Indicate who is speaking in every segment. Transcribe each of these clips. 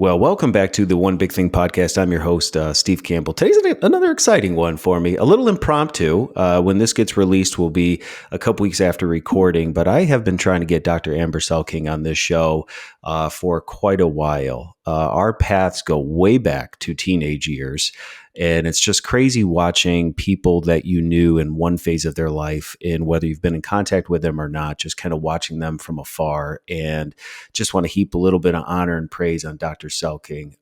Speaker 1: Well, welcome back to the One Big Thing podcast. I'm your host, Steve Campbell. Today's another exciting one for me, a little impromptu. When this gets released, will be a couple weeks after recording, but I have been trying to get Dr. Amber Selking on this show for quite a while. Our paths go way back to teenage years. And it's just crazy watching people that you knew in one phase of their life, and whether you've been in contact with them or not, just kind of watching them from afar. And just want to heap a little bit of honor and praise on Dr. Selking.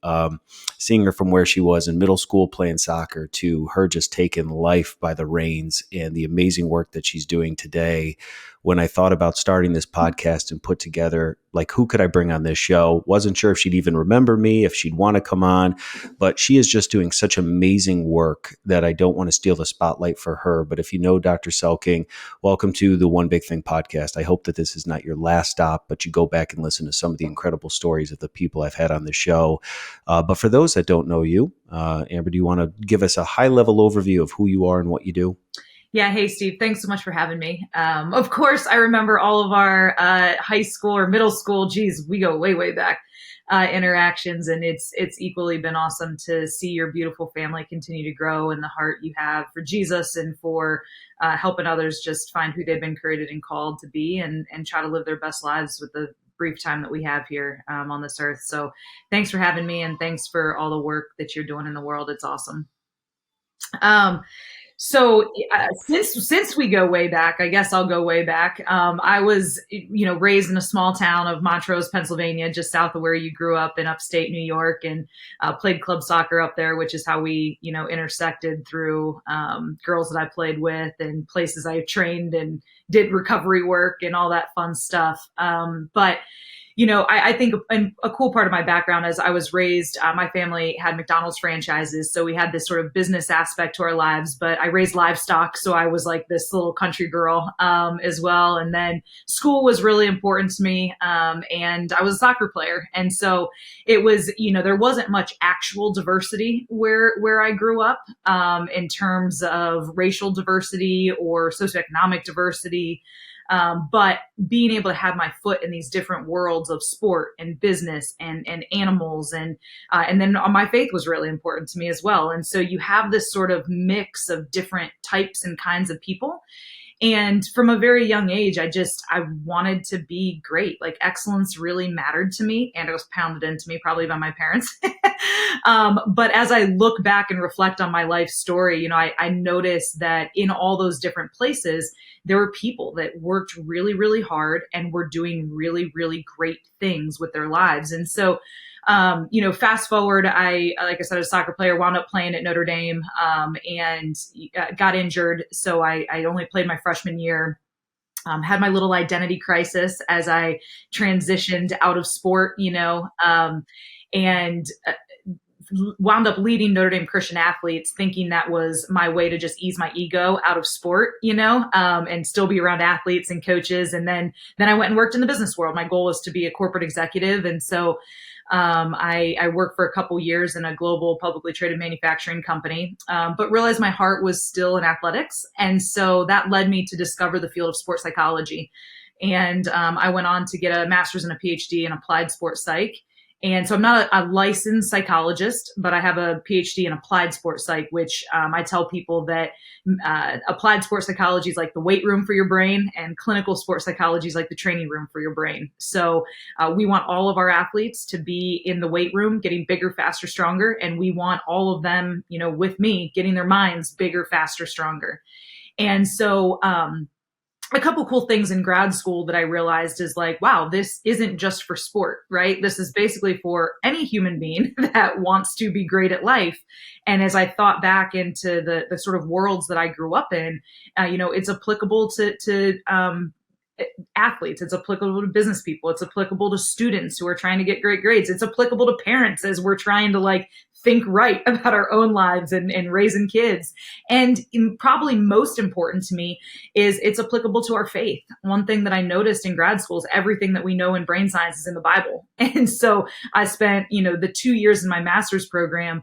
Speaker 1: Seeing her from where she was in middle school playing soccer to her just taking life by the reins and the amazing work that she's doing today. When I thought about starting this podcast and put together, like, who could I bring on this show? Wasn't sure if she'd even remember me, if she'd want to come on, but she is just doing such amazing work that I don't want to steal the spotlight for her. But if you know Dr. Selking, welcome to the One Big Thing podcast. I hope that this is not your last stop, but you go back and listen to some of the incredible stories of the people I've had on the show. But for those that don't know you, Amber, do you want to give us a high-level overview of who you are and what you do?
Speaker 2: Yeah. Hey, Steve, thanks so much for having me. Of course, I remember all of our high school or middle school, geez, we go way, way back, interactions. And it's equally been awesome to see your beautiful family continue to grow and the heart you have for Jesus and for helping others just find who they've been created and called to be and try to live their best lives with the brief time that we have here on this earth. So thanks for having me, and thanks for all the work that you're doing in the world. It's awesome. So since we go way back, I guess I'll go way back. I was, raised in a small town of Montrose, Pennsylvania, just south of where you grew up in upstate New York, and played club soccer up there, which is how we, intersected through girls that I played with and places I trained and did recovery work and all that fun stuff. But I think a cool part of my background is I was raised, my family had McDonald's franchises. So we had this sort of business aspect to our lives, but I raised livestock. So I was like this little country girl as well. And then school was really important to me. And I was a soccer player. And so it was, there wasn't much actual diversity where I grew up in terms of racial diversity or socioeconomic diversity. But being able to have my foot in these different worlds of sport and business and animals and then my faith was really important to me as well. And so you have this sort of mix of different types and kinds of people. And from a very young age, I wanted to be great. Like, excellence really mattered to me, and it was pounded into me probably by my parents. But as I look back and reflect on my life story, I noticed that in all those different places, there were people that worked really, really hard and were doing really, really great things with their lives. And so fast forward, like I said, a soccer player, wound up playing at Notre Dame, and got injured. So I only played my freshman year. Had my little identity crisis as I transitioned out of sport, and wound up leading Notre Dame Christian athletes, thinking that was my way to just ease my ego out of sport, and still be around athletes and coaches. And then I went and worked in the business world. My goal was to be a corporate executive. And so I worked for a couple years in a global publicly traded manufacturing company, but realized my heart was still in athletics. And so that led me to discover the field of sports psychology. And I went on to get a master's and a Ph.D. in applied sports psych. And so I'm not a licensed psychologist, but I have a PhD in applied sports psych, which I tell people that applied sports psychology is like the weight room for your brain, and clinical sports psychology is like the training room for your brain. So we want all of our athletes to be in the weight room, getting bigger, faster, stronger. And we want all of them, with me, getting their minds bigger, faster, stronger. And so a couple cool things in grad school that I realized is like, wow, this isn't just for sport, right? This is basically for any human being that wants to be great at life. And as I thought back into the sort of worlds that I grew up in, it's applicable to athletes. It's applicable to business people. It's applicable to students who are trying to get great grades. It's applicable to parents as we're trying to think right about our own lives and raising kids. And probably most important to me is it's applicable to our faith. One thing that I noticed in grad school is everything that we know in brain science is in the Bible. And so I spent, the 2 years in my master's program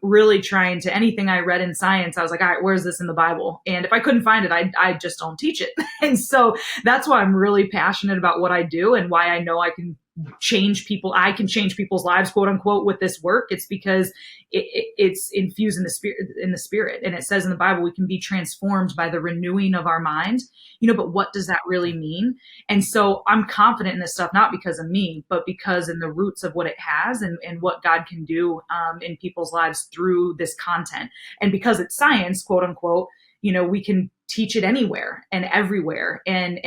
Speaker 2: really trying to, anything I read in science, I was like, all right, where's this in the Bible? And if I couldn't find it, I just don't teach it. And so that's why I'm really passionate about what I do and why I know I can I can change people's lives, quote unquote, with this work. It's because it's infused in the spirit. And it says in the Bible, we can be transformed by the renewing of our mind, but what does that really mean? And so I'm confident in this stuff, not because of me, but because in the roots of what it has, and what God can do in people's lives through this content. And because it's science, quote unquote, we can teach it anywhere and everywhere, and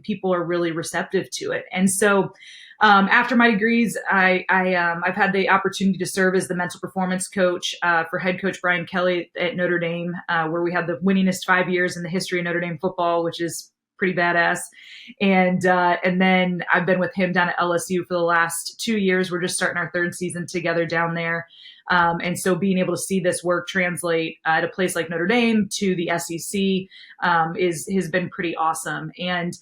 Speaker 2: people are really receptive to it. And so after my degrees, I've had the opportunity to serve as the mental performance coach for head coach Brian Kelly at Notre Dame, where we had the winningest 5 years in the history of Notre Dame football, which is pretty badass. And then I've been with him down at LSU for the last 2 years. We're just starting our third season together down there. And so being able to see this work translate at a place like Notre Dame to the SEC has been pretty awesome. And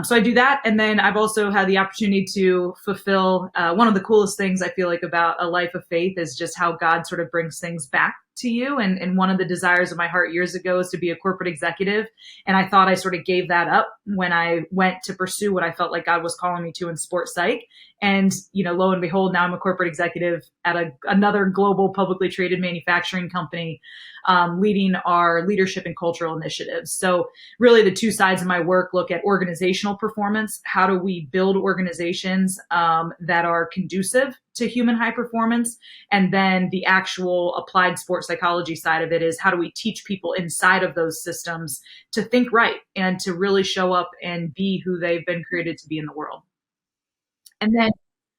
Speaker 2: so I do that. And then I've also had the opportunity to fulfill one of the coolest things I feel like about a life of faith is just how God sort of brings things back to you. And one of the desires of my heart years ago is to be a corporate executive. And I thought I sort of gave that up when I went to pursue what I felt like God was calling me to in sports psych. And, lo and behold, now I'm a corporate executive at another global publicly traded manufacturing company, leading our leadership and cultural initiatives. So really the two sides of my work look at organizational performance. How do we build organizations that are conducive to human high performance? And then the actual applied sports psychology side of it is how do we teach people inside of those systems to think right and to really show up and be who they've been created to be in the world. And then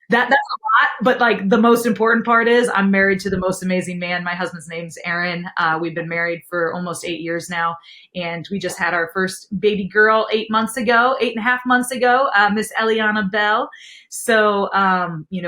Speaker 2: that's a lot, but like the most important part is I'm married to the most amazing man. My husband's name's Aaron. We've been married for almost 8 years now, and we just had our first baby girl 8.5 months ago, Miss Eliana Bell. So,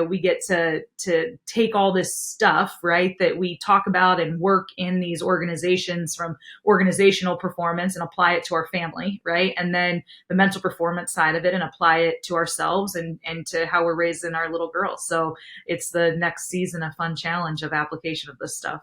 Speaker 2: we get to take all this stuff, right, that we talk about and work in these organizations from organizational performance and apply it to our family, right? And then the mental performance side of it and apply it to ourselves and to how we're raising our little girls. So it's the next season, a fun challenge of application of this stuff.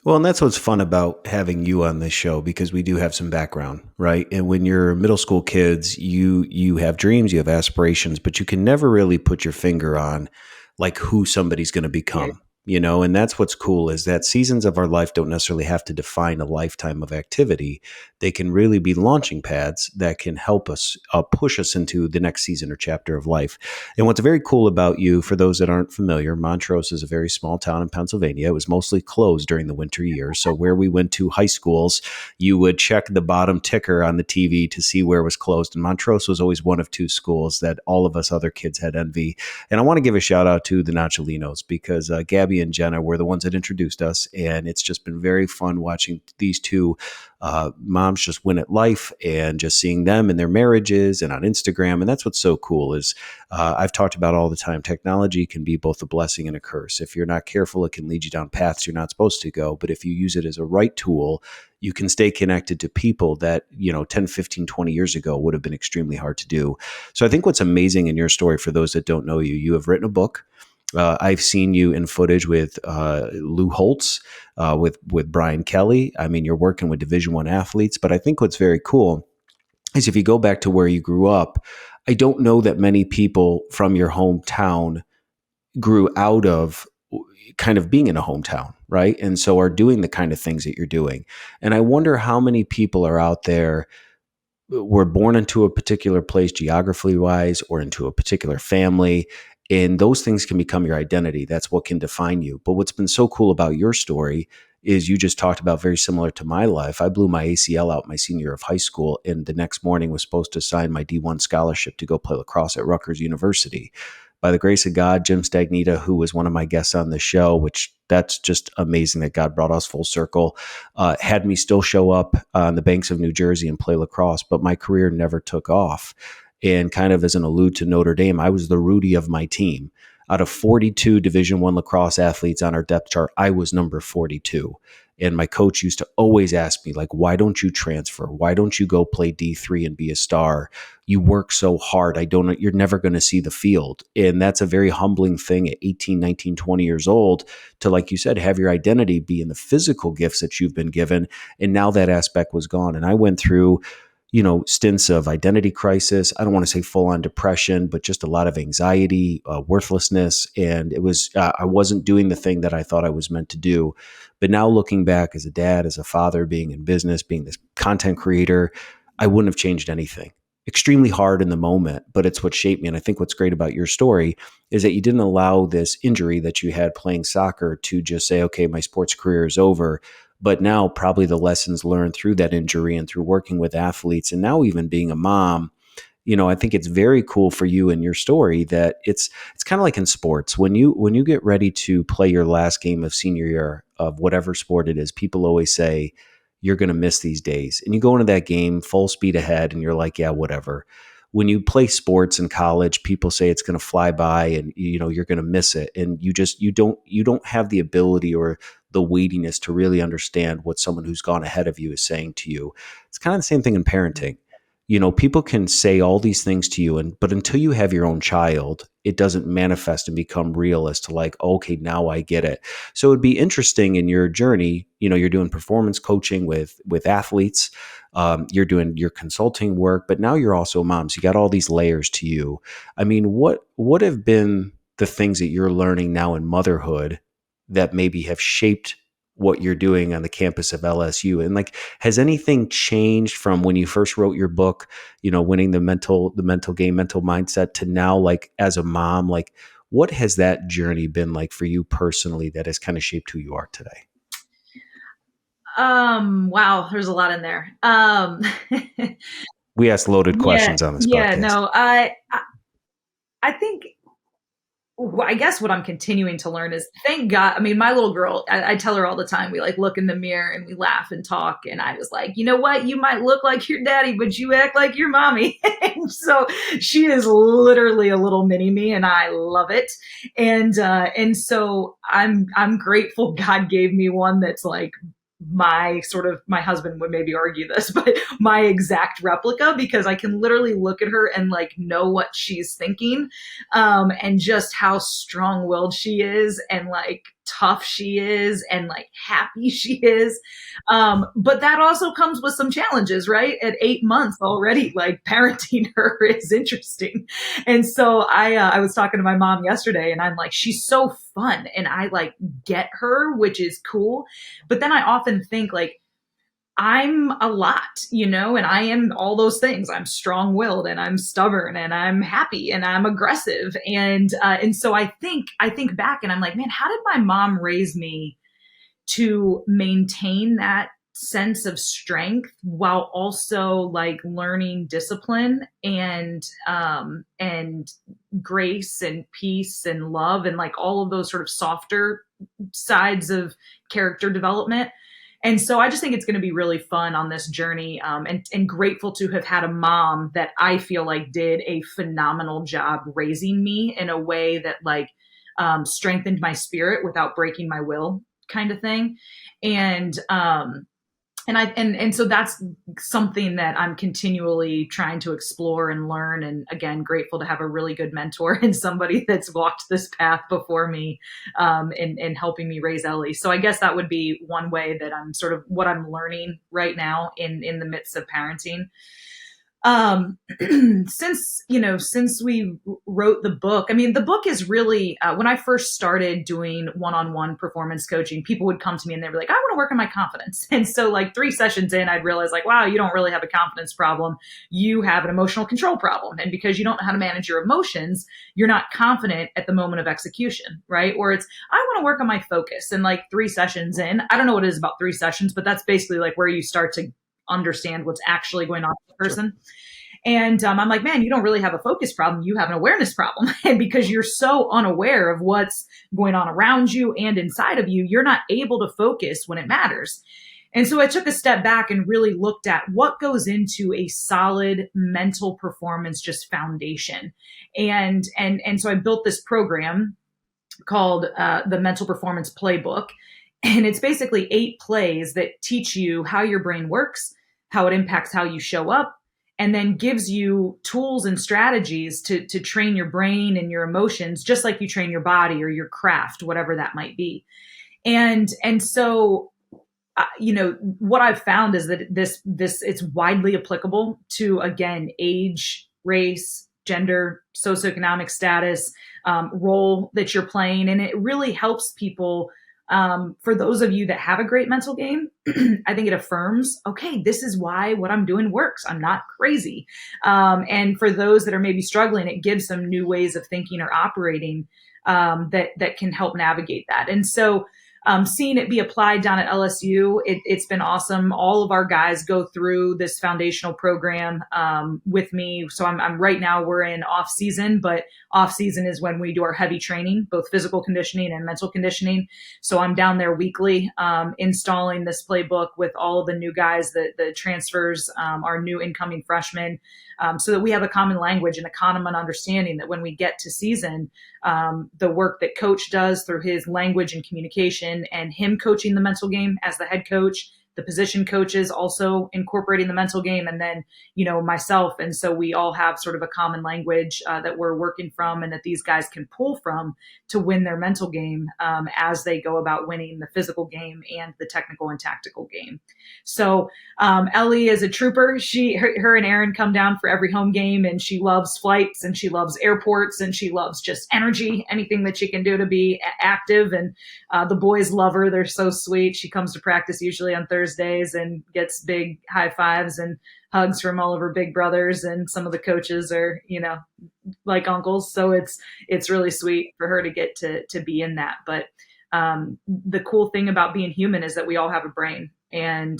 Speaker 1: Well, and that's what's fun about having you on this show, because we do have some background, right? And when you're middle school kids, you have dreams, you have aspirations, but you can never really put your finger on like who somebody's going to become. And that's what's cool is that seasons of our life don't necessarily have to define a lifetime of activity. They can really be launching pads that can help us push us into the next season or chapter of life. And what's very cool about you, for those that aren't familiar, Montrose is a very small town in Pennsylvania. It was mostly closed during the winter years. So where we went to high schools, you would check the bottom ticker on the TV to see where it was closed. And Montrose was always one of two schools that all of us other kids had envy. And I want to give a shout out to the Nacholinos, because Gabby and Jenna were the ones that introduced us. And it's just been very fun watching these two moms just win at life and just seeing them in their marriages and on Instagram. And that's what's so cool is I've talked about all the time. Technology can be both a blessing and a curse. If you're not careful, it can lead you down paths you're not supposed to go. But if you use it as a right tool, you can stay connected to people that, 10, 15, 20 years ago would have been extremely hard to do. So I think what's amazing in your story, for those that don't know you, you have written a book. I've seen you in footage with Lou Holtz, with Brian Kelly. I mean, you're working with Division I athletes. But I think what's very cool is if you go back to where you grew up, I don't know that many people from your hometown grew out of kind of being in a hometown, right? And so are doing the kind of things that you're doing. And I wonder how many people are out there were born into a particular place geography wise or into a particular family. And those things can become your identity. That's what can define you. But what's been so cool about your story is you just talked about very similar to my life. I blew my ACL out my senior year of high school, and the next morning was supposed to sign my D1 scholarship to go play lacrosse at Rutgers University. By the grace of God, Jim Stagnita, who was one of my guests on the show, which that's just amazing that God brought us full circle, had me still show up on the banks of New Jersey and play lacrosse, but my career never took off. And kind of as an allude to Notre Dame, I was the Rudy of my team. Out of 42 Division I lacrosse athletes on our depth chart, I was number 42. And my coach used to always ask me, like, why don't you transfer? Why don't you go play D3 and be a star? You work so hard. You're never going to see the field. And that's a very humbling thing at 18, 19, 20 years old to, like you said, have your identity be in the physical gifts that you've been given. And now that aspect was gone. And I went through stints of identity crisis. I don't want to say full on depression, but just a lot of anxiety, worthlessness. And I wasn't doing the thing that I thought I was meant to do. But now looking back as a dad, as a father, being in business, being this content creator, I wouldn't have changed anything. Extremely hard in the moment, but it's what shaped me. And I think what's great about your story is that you didn't allow this injury that you had playing soccer to just say, okay, my sports career is over. But now, probably the lessons learned through that injury and through working with athletes, and now even being a mom, I think it's very cool for you and your story that it's kind of like in sports when you get ready to play your last game of senior year of whatever sport it is. People always say you're going to miss these days, and you go into that game full speed ahead, and you're like, yeah, whatever. When you play sports in college, people say it's going to fly by, and you're going to miss it, and you don't have the ability or the weightiness to really understand what someone who's gone ahead of you is saying to you. It's kind of the same thing in parenting. People can say all these things to you, but until you have your own child, it doesn't manifest and become real as to like, okay, now I get it. So it'd be interesting in your journey. You're doing performance coaching with athletes. You're doing your consulting work, but now you're also a mom. So you got all these layers to you. I mean, what have been the things that you're learning now in motherhood that maybe have shaped what you're doing on the campus of LSU? And like, has anything changed from when you first wrote your book, winning the mental game, mental mindset, to now, like as a mom, like what has that journey been like for you personally that has kind of shaped who you are today?
Speaker 2: Wow, there's a lot in there.
Speaker 1: We ask loaded
Speaker 2: Yeah,
Speaker 1: questions on this
Speaker 2: yeah,
Speaker 1: podcast.
Speaker 2: no, I think I guess what I'm continuing to learn is thank God. I mean, my little girl, I tell her all the time, we like look in the mirror and we laugh and talk. And I was like, you know what? You might look like your daddy, but you act like your mommy. And so she is literally a little mini me and I love it. And so I'm grateful God gave me one that's like my husband would maybe argue this, but my exact replica, because I can literally look at her and like know what she's thinking, and just how strong-willed she is and like tough she is and like happy she is. But that also comes with some challenges, right? At 8 months already, like parenting her is interesting. And so I was talking to my mom yesterday and I'm like, she's so fun and I like get her, which is cool. But then I often think like, I'm a lot, and I am all those things. I'm strong-willed and I'm stubborn and I'm happy and I'm aggressive. And so I think back and I'm like, man, how did my mom raise me to maintain that sense of strength while also like learning discipline and grace and peace and love and like all of those sort of softer sides of character development. And so I just think it's going to be really fun on this journey, and grateful to have had a mom that I feel like did a phenomenal job raising me in a way that like strengthened my spirit without breaking my will, kind of thing. And so that's something that I'm continually trying to explore and learn. And again, grateful to have a really good mentor and somebody that's walked this path before me, in helping me raise Ellie. So I guess that would be one way that I'm sort of what I'm learning right now in the midst of parenting. Since we wrote the book, I mean, the book is really, when I first started doing one-on-one performance coaching, people would come to me and they'd be like, I want to work on my confidence. And so like 3 sessions in, I'd realize like, wow, you don't really have a confidence problem. You have an emotional control problem. And because you don't know how to manage your emotions, you're not confident at the moment of execution, right? Or it's, I want to work on my focus. And like 3 sessions in, I don't know what it is about 3 sessions, but that's basically like where you start to understand what's actually going on with the
Speaker 1: Sure.
Speaker 2: person. And I'm like, man, you don't really have a focus problem. You have an awareness problem. And because you're so unaware of what's going on around you and inside of you, you're not able to focus when it matters. And so I took a step back and really looked at what goes into a solid mental performance, just foundation. And so I built this program called the Mental Performance Playbook. And it's basically 8 plays that teach you how your brain works, how it impacts how you show up, and then gives you tools and strategies to train your brain and your emotions, just like you train your body or your craft, whatever that might be. And so what I've found is that this it's widely applicable to, again, age, race, gender, socioeconomic status, role that you're playing, and it really helps people. For those of you that have a great mental game, I think it affirms, okay, this is why what I'm doing works. I'm not crazy. And for those that are maybe struggling, it gives them new ways of thinking or operating, that can help navigate that. And so, seeing it be applied down at LSU, it's been awesome. All of our guys go through this foundational program, with me. So I'm right now we're in off season, but off season is when we do our heavy training, both physical conditioning and mental conditioning. So I'm down there weekly, installing this playbook with all of the new guys, the transfers, our new incoming freshmen, so that we have a common language and a common understanding that when we get to season, the work that coach does through his language and communication, and him coaching the mental game as the head coach, the position coaches also incorporating the mental game, and then, myself. And so we all have sort of a common language, that we're working from, and that these guys can pull from to win their mental game, as they go about winning the physical game and the technical and tactical game. So, Ellie is a trooper. Her and Aaron come down for every home game, and she loves flights, and she loves airports, and she loves just energy, anything that she can do to be active. And the boys love her. They're so sweet. She comes to practice usually on Thursdays and gets big high fives and hugs from all of her big brothers. And some of the coaches are, like uncles. So it's really sweet for her to get to be in that. But the cool thing about being human is that we all have a brain, and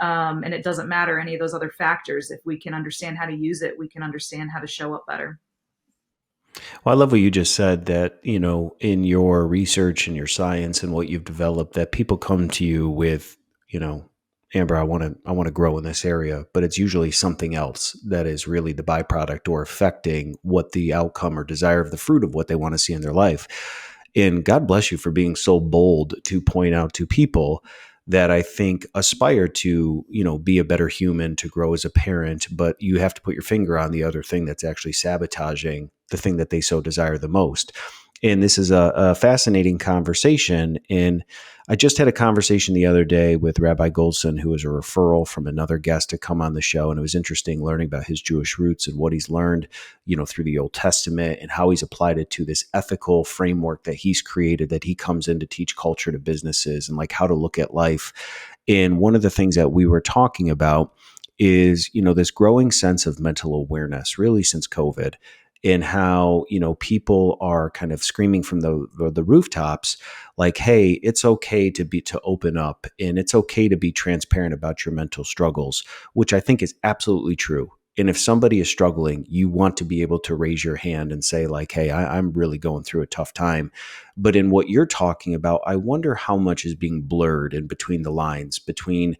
Speaker 2: it doesn't matter any of those other factors. If we can understand how to use it, we can understand how to show up better.
Speaker 1: Well, I love what you just said that, in your research and your science and what you've developed, that people come to you with, Amber, I want to grow in this area, but it's usually something else that is really the byproduct or affecting what the outcome or desire of the fruit of what they want to see in their life. And God bless you for being so bold to point out to people that I think aspire to, be a better human, to grow as a parent, but you have to put your finger on the other thing that's actually sabotaging the thing that they so desire the most. And this is a fascinating conversation. And I just had a conversation the other day with Rabbi Goldson, who was a referral from another guest to come on the show. And it was interesting learning about his Jewish roots and what he's learned, through the Old Testament, and how he's applied it to this ethical framework that he's created, that he comes in to teach culture to businesses, and like how to look at life. And one of the things that we were talking about is, this growing sense of mental awareness, really since COVID, and how, people are kind of screaming from the rooftops, like, hey, it's okay to open up, and it's okay to be transparent about your mental struggles, which I think is absolutely true. And if somebody is struggling, you want to be able to raise your hand and say, like, hey, I'm really going through a tough time. But in what you're talking about, I wonder how much is being blurred in between the lines, between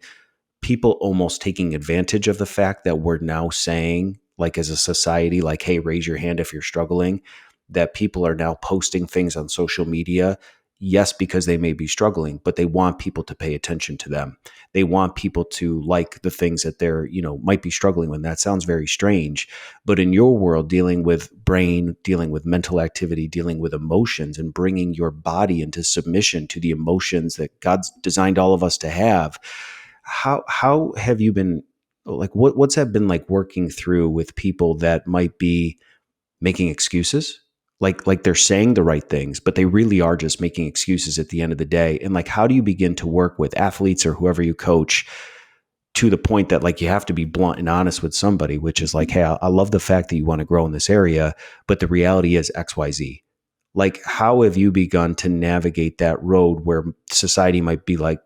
Speaker 1: people almost taking advantage of the fact that we're now saying, like, as a society, like, hey, raise your hand if you're struggling, that people are now posting things on social media. Yes, because they may be struggling, but they want people to pay attention to them. They want people to like the things that they're, might be struggling with. That sounds very strange. But in your world, dealing with brain, dealing with mental activity, dealing with emotions, and bringing your body into submission to the emotions that God's designed all of us to have, how have you been, like, what's that been like working through with people that might be making excuses, like they're saying the right things, but they really are just making excuses at the end of the day? And like, how do you begin to work with athletes or whoever you coach to the point that, like, you have to be blunt and honest with somebody, which is like, hey, I love the fact that you want to grow in this area, but the reality is XYZ. Like, how have you begun to navigate that road where society might be like,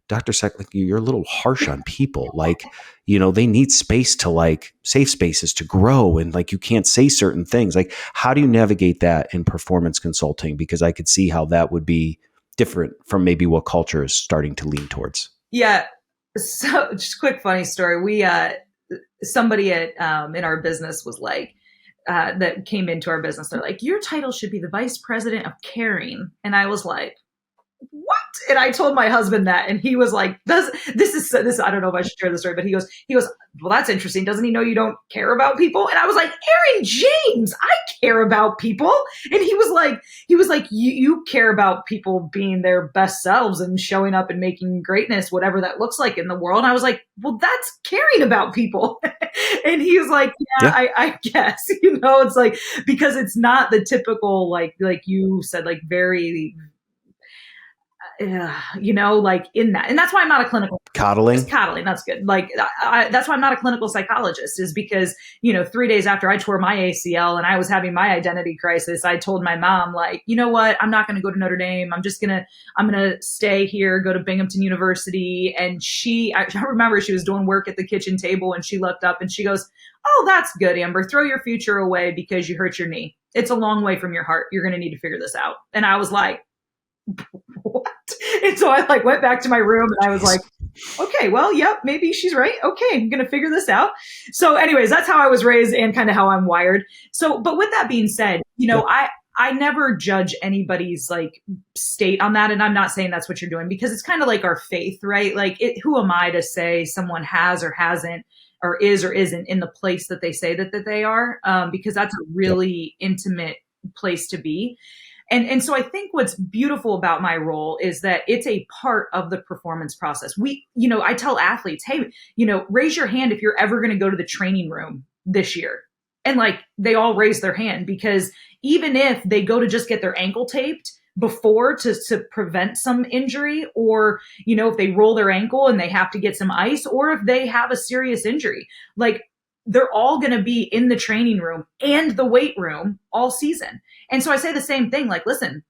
Speaker 1: Dr. Sek, like, you're a little harsh on people. Like, they need space to, like, safe spaces to grow. And like, you can't say certain things. Like, how do you navigate that in performance consulting? Because I could see how that would be different from maybe what culture is starting to lean towards.
Speaker 2: Yeah. So just a quick funny story. Somebody at, in our business was like, that came into our business. They're like, your title should be the vice president of caring. And I was like, what? And I told my husband that, and he was like, this, I don't know if I should share this story, but he goes, well, that's interesting. Doesn't he know you don't care about people? And I was like, Aaron James, I care about people. And he was like, you care about people being their best selves and showing up and making greatness, whatever that looks like in the world. And I was like, well, that's caring about people. And he was like, yeah, I guess, it's like, because it's not the typical, like you said, like very, like in that. And that's why I'm not a clinical
Speaker 1: Coddling.
Speaker 2: Coddling. That's good. Like, that's why I'm not a clinical psychologist, is because, 3 days after I tore my ACL and I was having my identity crisis, I told my mom, like, you know what, I'm not going to go to Notre Dame. I'm going to stay here, go to Binghamton University. And I remember she was doing work at the kitchen table and she looked up and she goes, oh, that's good, Amber. Throw your future away because you hurt your knee. It's a long way from your heart. You're going to need to figure this out. And I was like, what? And so I went back to my room and I was like, okay, well, yep, maybe she's right. Okay, I'm going to figure this out. So anyways, that's how I was raised and kind of how I'm wired. So, but with that being said, I never judge anybody's state on that. And I'm not saying that's what you're doing, because it's kind of like our faith, right? Like, who am I to say someone has or hasn't, or is or isn't in the place that they say that they are? Because that's a really intimate place to be. And so I think what's beautiful about my role is that it's a part of the performance process. I tell athletes, hey, raise your hand if you're ever going to go to the training room this year. And they all raise their hand, because even if they go to just get their ankle taped before to prevent some injury, or, if they roll their ankle and they have to get some ice, or if they have a serious injury, they're all going to be in the training room and the weight room all season. And so I say the same thing, listen,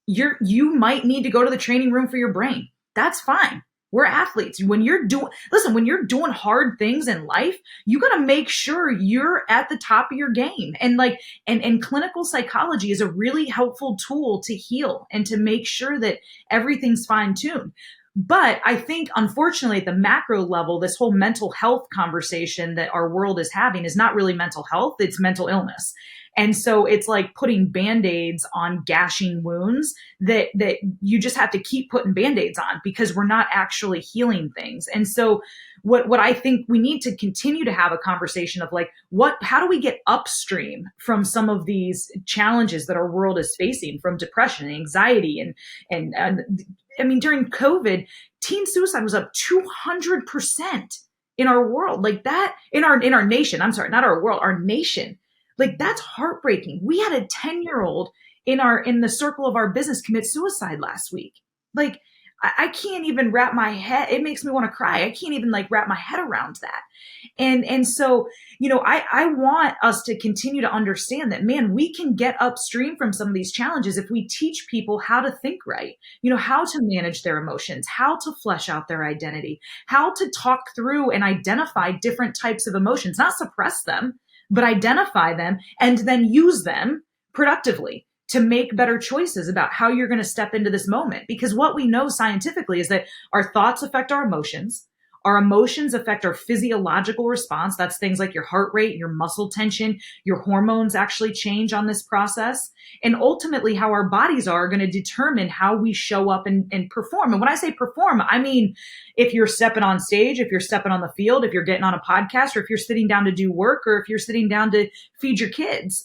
Speaker 2: you might need to go to the training room for your brain. That's fine. We're athletes. When you're doing hard things in life, you got to make sure you're at the top of your game. And and clinical psychology is a really helpful tool to heal and to make sure that everything's fine tuned. But I think, unfortunately, at the macro level, this whole mental health conversation that our world is having is not really mental health, it's mental illness. And so it's like putting Band-Aids on gashing wounds that you just have to keep putting Band-Aids on, because we're not actually healing things. And so what I think we need to continue to have a conversation of how do we get upstream from some of these challenges that our world is facing, from depression and anxiety and I mean, during COVID, teen suicide was up 200% in our world, in our nation. I'm sorry, not our world, our nation. That's heartbreaking. We had a 10-year-old in the circle of our business commit suicide last week. I can't even wrap my head. It makes me want to cry. I can't even wrap my head around that. And so, I want us to continue to understand that, man, we can get upstream from some of these challenges if we teach people how to think right, how to manage their emotions, how to flesh out their identity, how to talk through and identify different types of emotions, not suppress them, but identify them and then use them productively to make better choices about how you're going to step into this moment. Because what we know scientifically is that our thoughts affect our emotions affect our physiological response. That's things like your heart rate, your muscle tension, your hormones actually change on this process. And ultimately, how our bodies are going to determine how we show up and perform. And when I say perform, I mean, if you're stepping on stage, if you're stepping on the field, if you're getting on a podcast, or if you're sitting down to do work, or if you're sitting down to feed your kids,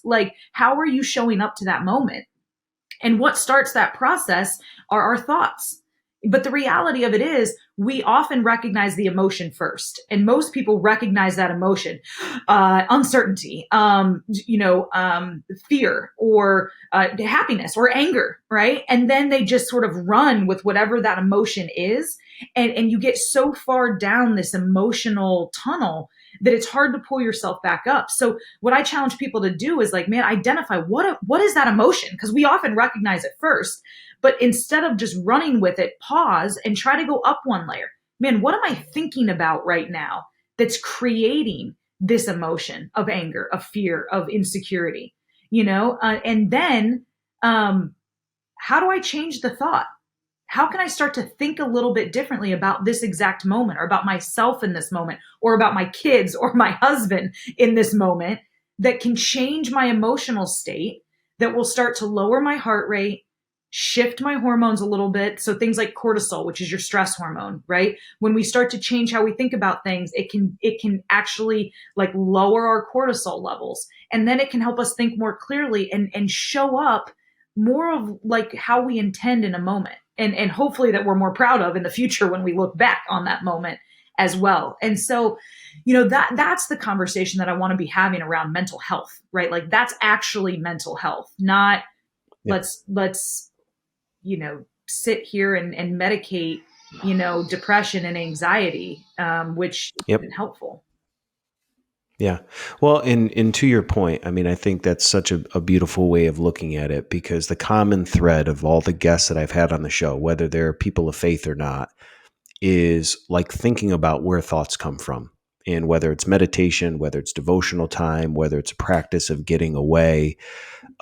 Speaker 2: how are you showing up to that moment? And what starts that process are our thoughts. But the reality of it is, we often recognize the emotion first. And most people recognize that emotion, uncertainty, fear, or happiness, or anger, right? And then they just sort of run with whatever that emotion is. And you get so far down this emotional tunnel that it's hard to pull yourself back up. So what I challenge people to do is identify what is that emotion? Because we often recognize it first. But instead of just running with it, pause and try to go up one layer. Man, what am I thinking about right now that's creating this emotion of anger, of fear, of insecurity? And then how do I change the thought? How can I start to think a little bit differently about this exact moment, or about myself in this moment, or about my kids or my husband in this moment, that can change my emotional state, that will start to lower my heart rate, shift my hormones a little bit. So things like cortisol, which is your stress hormone, right? When we start to change how we think about things, it can actually like lower our cortisol levels. And then it can help us think more clearly and show up more of like how we intend in a moment. And hopefully that we're more proud of in the future when we look back on that moment as well. And so, that's the conversation that I want to be having around mental health, right? Like that's actually mental health, not
Speaker 1: Yeah.
Speaker 2: let's sit here and medicate, depression and anxiety, which
Speaker 1: Yep.
Speaker 2: isn't helpful.
Speaker 1: Yeah. Well, and to your point, I mean, I think that's such a beautiful way of looking at it, because the common thread of all the guests that I've had on the show, whether they're people of faith or not, is like thinking about where thoughts come from. And whether it's meditation, whether it's devotional time, whether it's a practice of getting away,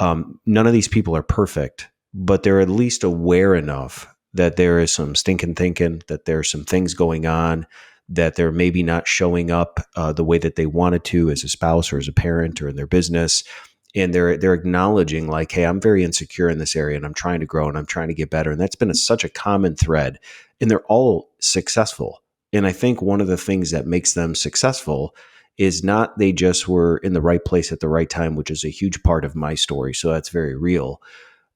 Speaker 1: none of these people are perfect, but they're at least aware enough that there is some stinking thinking, that there's some things going on, that they're maybe not showing up the way that they wanted to as a spouse or as a parent or in their business. And they're acknowledging like, hey, I'm very insecure in this area and I'm trying to grow and I'm trying to get better. And that's been such a common thread. And they're all successful. And I think one of the things that makes them successful is not they just were in the right place at the right time, which is a huge part of my story. So that's very real.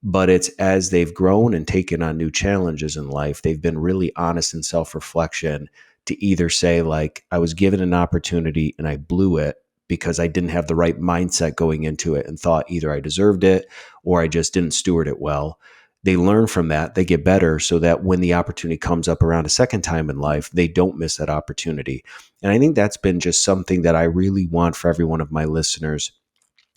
Speaker 1: But it's as they've grown and taken on new challenges in life, they've been really honest in self reflection to either say, like, I was given an opportunity and I blew it because I didn't have the right mindset going into it and thought either I deserved it or I just didn't steward it well. They learn from that, they get better so that when the opportunity comes up around a second time in life, they don't miss that opportunity. And I think that's been just something that I really want for every one of my listeners.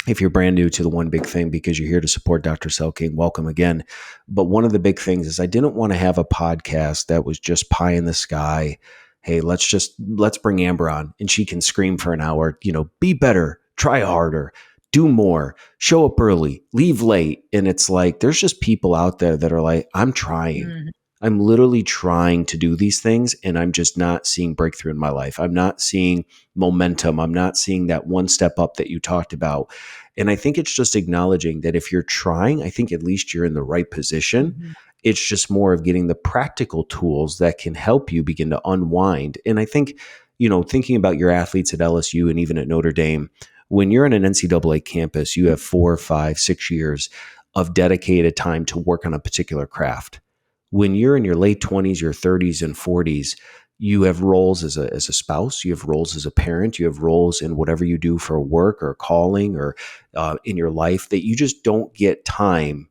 Speaker 1: If you're brand new to the One Big Thing because you're here to support Dr. Selking, welcome again. But one of the big things is I didn't want to have a podcast that was just pie in the sky. Hey, let's bring Amber on and she can scream for an hour, be better, try harder, do more, show up early, leave late. And it's like there's just people out there that are like, I'm trying.
Speaker 2: Mhm.
Speaker 1: I'm literally trying to do these things and I'm just not seeing breakthrough in my life. I'm not seeing momentum. I'm not seeing that one step up that you talked about. And I think it's just acknowledging that if you're trying, I think at least you're in the right position.
Speaker 2: Mhm.
Speaker 1: It's just more of getting the practical tools that can help you begin to unwind. And I think, thinking about your athletes at LSU and even at Notre Dame, when you're in an NCAA campus, you have 4, 5, 6 years of dedicated time to work on a particular craft. When you're in your late 20s, your 30s and 40s, you have roles as a spouse, you have roles as a parent, you have roles in whatever you do for work or calling or in your life that you just don't get time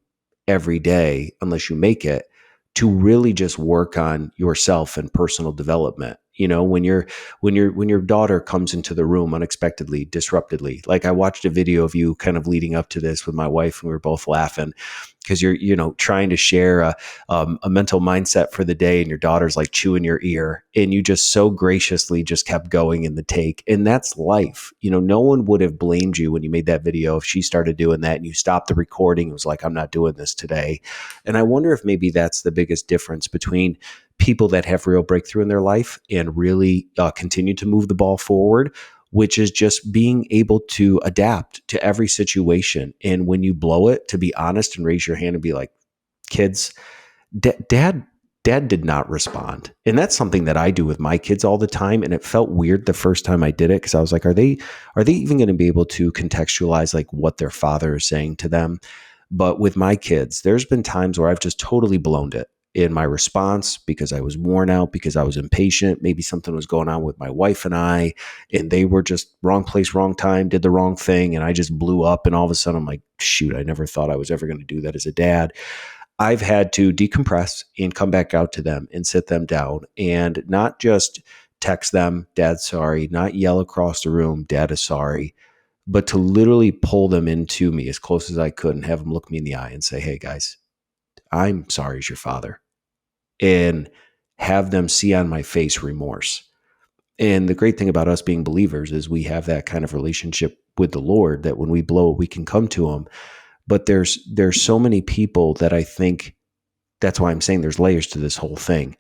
Speaker 1: every day unless you make it to really just work on yourself and personal development. When your daughter comes into the room unexpectedly, disruptedly, like I watched a video of you kind of leading up to this with my wife and we were both laughing because you're trying to share a mental mindset for the day and your daughter's like chewing your ear and you just so graciously just kept going in the take. And that's life. No one would have blamed you when you made that video if she started doing that and you stopped the recording. It was like, I'm not doing this today. And I wonder if maybe that's the biggest difference between people that have real breakthrough in their life and really continue to move the ball forward, which is just being able to adapt to every situation. And when you blow it, to be honest and raise your hand and be like, kids, dad did not respond. And that's something that I do with my kids all the time. And it felt weird the first time I did it because I was like, are they even going to be able to contextualize like what their father is saying to them? But with my kids, there's been times where I've just totally blown it in my response because I was worn out, because I was impatient. Maybe something was going on with my wife and I, and they were just wrong place, wrong time, did the wrong thing. And I just blew up. And all of a sudden I'm like, shoot, I never thought I was ever going to do that as a dad. I've had to decompress and come back out to them and sit them down and not just text them, Dad's sorry, not yell across the room, Dad is sorry, but to literally pull them into me as close as I could and have them look me in the eye and say, hey guys, I'm sorry as your father. And have them see on my face remorse. And the great thing about us being believers is we have that kind of relationship with the Lord that when we blow it, we can come to him. But there's so many people that I think that's why I'm saying there's layers to this whole thing.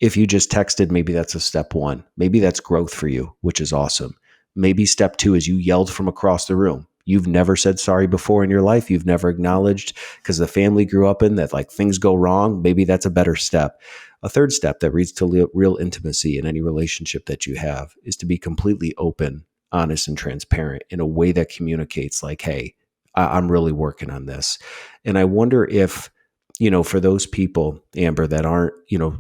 Speaker 1: If you just texted, maybe that's a step one. Maybe that's growth for you, which is awesome. Maybe step two is you yelled from across the room. you've never said sorry before in your life, you've never acknowledged because the family grew up in that, like, things go wrong, maybe that's a better step. A third step that leads to real intimacy in any relationship that you have is to be completely open, honest, and transparent in a way that communicates, like, hey, I'm really working on this. And I wonder if, for those people, Amber, that aren't,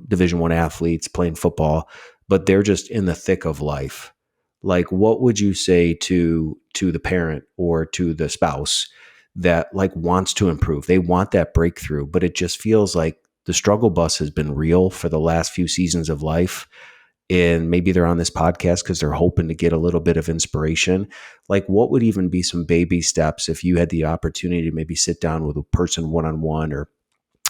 Speaker 1: Division I athletes playing football, but they're just in the thick of life, like, what would you say to the parent or to the spouse that, like, wants to improve? They want that breakthrough, but it just feels like the struggle bus has been real for the last few seasons of life. And maybe they're on this podcast because they're hoping to get a little bit of inspiration. Like, what would even be some baby steps if you had the opportunity to maybe sit down with a person one-on-one, or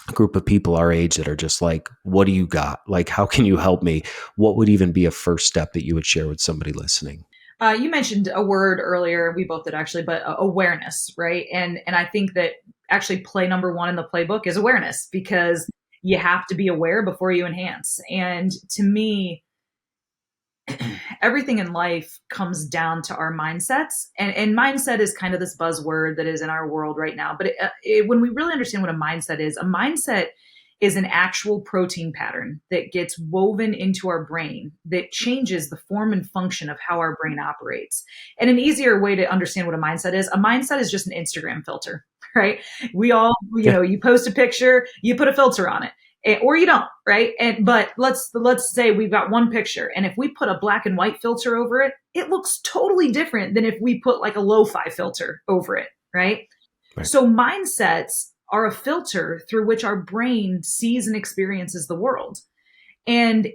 Speaker 1: a group of people our age that are just like, what do you got? Like, how can you help me? What would even be a first step that you would share with somebody listening?
Speaker 2: You mentioned a word earlier, we both did actually, but awareness, right? And I think that actually play number one in the playbook is awareness, because you have to be aware before you enhance. And to me, everything in life comes down to our mindsets, and mindset is kind of this buzzword that is in our world right now. But when we really understand what a mindset is an actual protein pattern that gets woven into our brain that changes the form and function of how our brain operates. And an easier way to understand what a mindset is just an Instagram filter, right? We all,
Speaker 1: Yeah.
Speaker 2: you post a picture, you put a filter on it, or you don't, right? But let's say we've got one picture, and if we put a black and white filter over it, it looks totally different than if we put like a lo-fi filter over it, right?
Speaker 1: Right.
Speaker 2: So mindsets are a filter through which our brain sees and experiences the world. And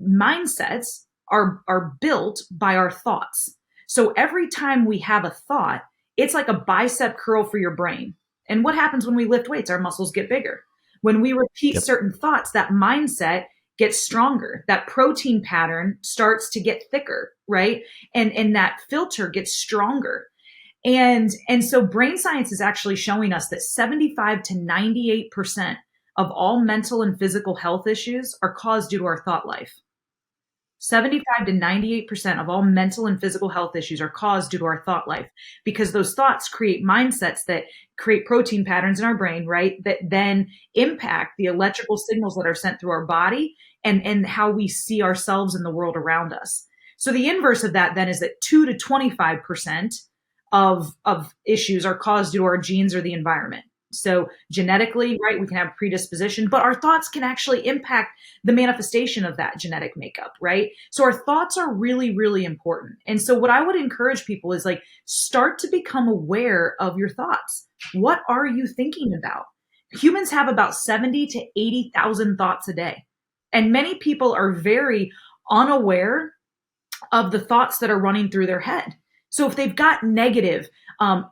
Speaker 2: mindsets are built by our thoughts. So every time we have a thought, it's like a bicep curl for your brain. And what happens when we lift weights? Our muscles get bigger. When we repeat
Speaker 1: Yep.
Speaker 2: certain thoughts, that mindset gets stronger. That protein pattern starts to get thicker, right? And that filter gets stronger. And so brain science is actually showing us that 75 to 98% of all mental and physical health issues are caused due to our thought life. 75 to 98% of all mental and physical health issues are caused due to our thought life, because those thoughts create mindsets that create protein patterns in our brain, right? That then impact the electrical signals that are sent through our body and how we see ourselves in the world around us. So the inverse of that then is that 2 to 25% of issues are caused due to our genes or the environment. So genetically, right, we can have predisposition, but our thoughts can actually impact the manifestation of that genetic makeup, right? So our thoughts are really, really important. And so what I would encourage people is, like, start to become aware of your thoughts. What are you thinking about? Humans have about 70 to 80,000 thoughts a day. And many people are very unaware of the thoughts that are running through their head. So if they've got negative,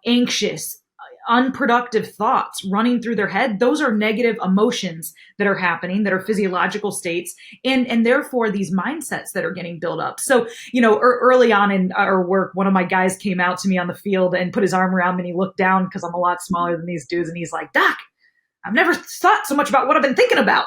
Speaker 2: anxious, unproductive thoughts running through their head, those are negative emotions that are happening, that are physiological states, and therefore these mindsets that are getting built up. So, early on in our work, one of my guys came out to me on the field and put his arm around me, and he looked down because I'm a lot smaller than these dudes, and he's like, "Doc, I've never thought so much about what I've been thinking about,"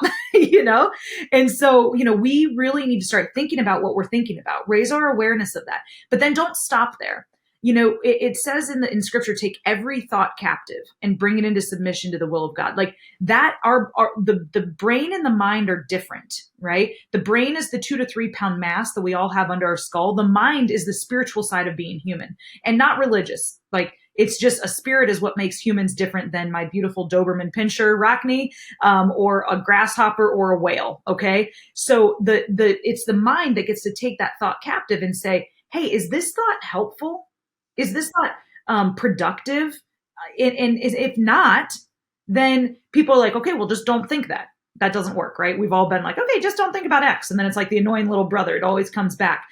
Speaker 2: And so, we really need to start thinking about what we're thinking about, raise our awareness of that, but then don't stop there. It says in scripture, take every thought captive and bring it into submission to the will of God. Like that, the brain and the mind are different, right? The brain is the 2 to 3 pound mass that we all have under our skull. The mind is the spiritual side of being human, and not religious. Like, it's just a spirit is what makes humans different than my beautiful Doberman Pinscher Rockney, or a grasshopper or a whale. Okay. So it's the mind that gets to take that thought captive and say, hey, is this thought helpful? Is this not productive? And if not, then people are like, okay, well, just don't think that. That doesn't work, right? We've all been like, okay, just don't think about X. And then it's like the annoying little brother. It always comes back.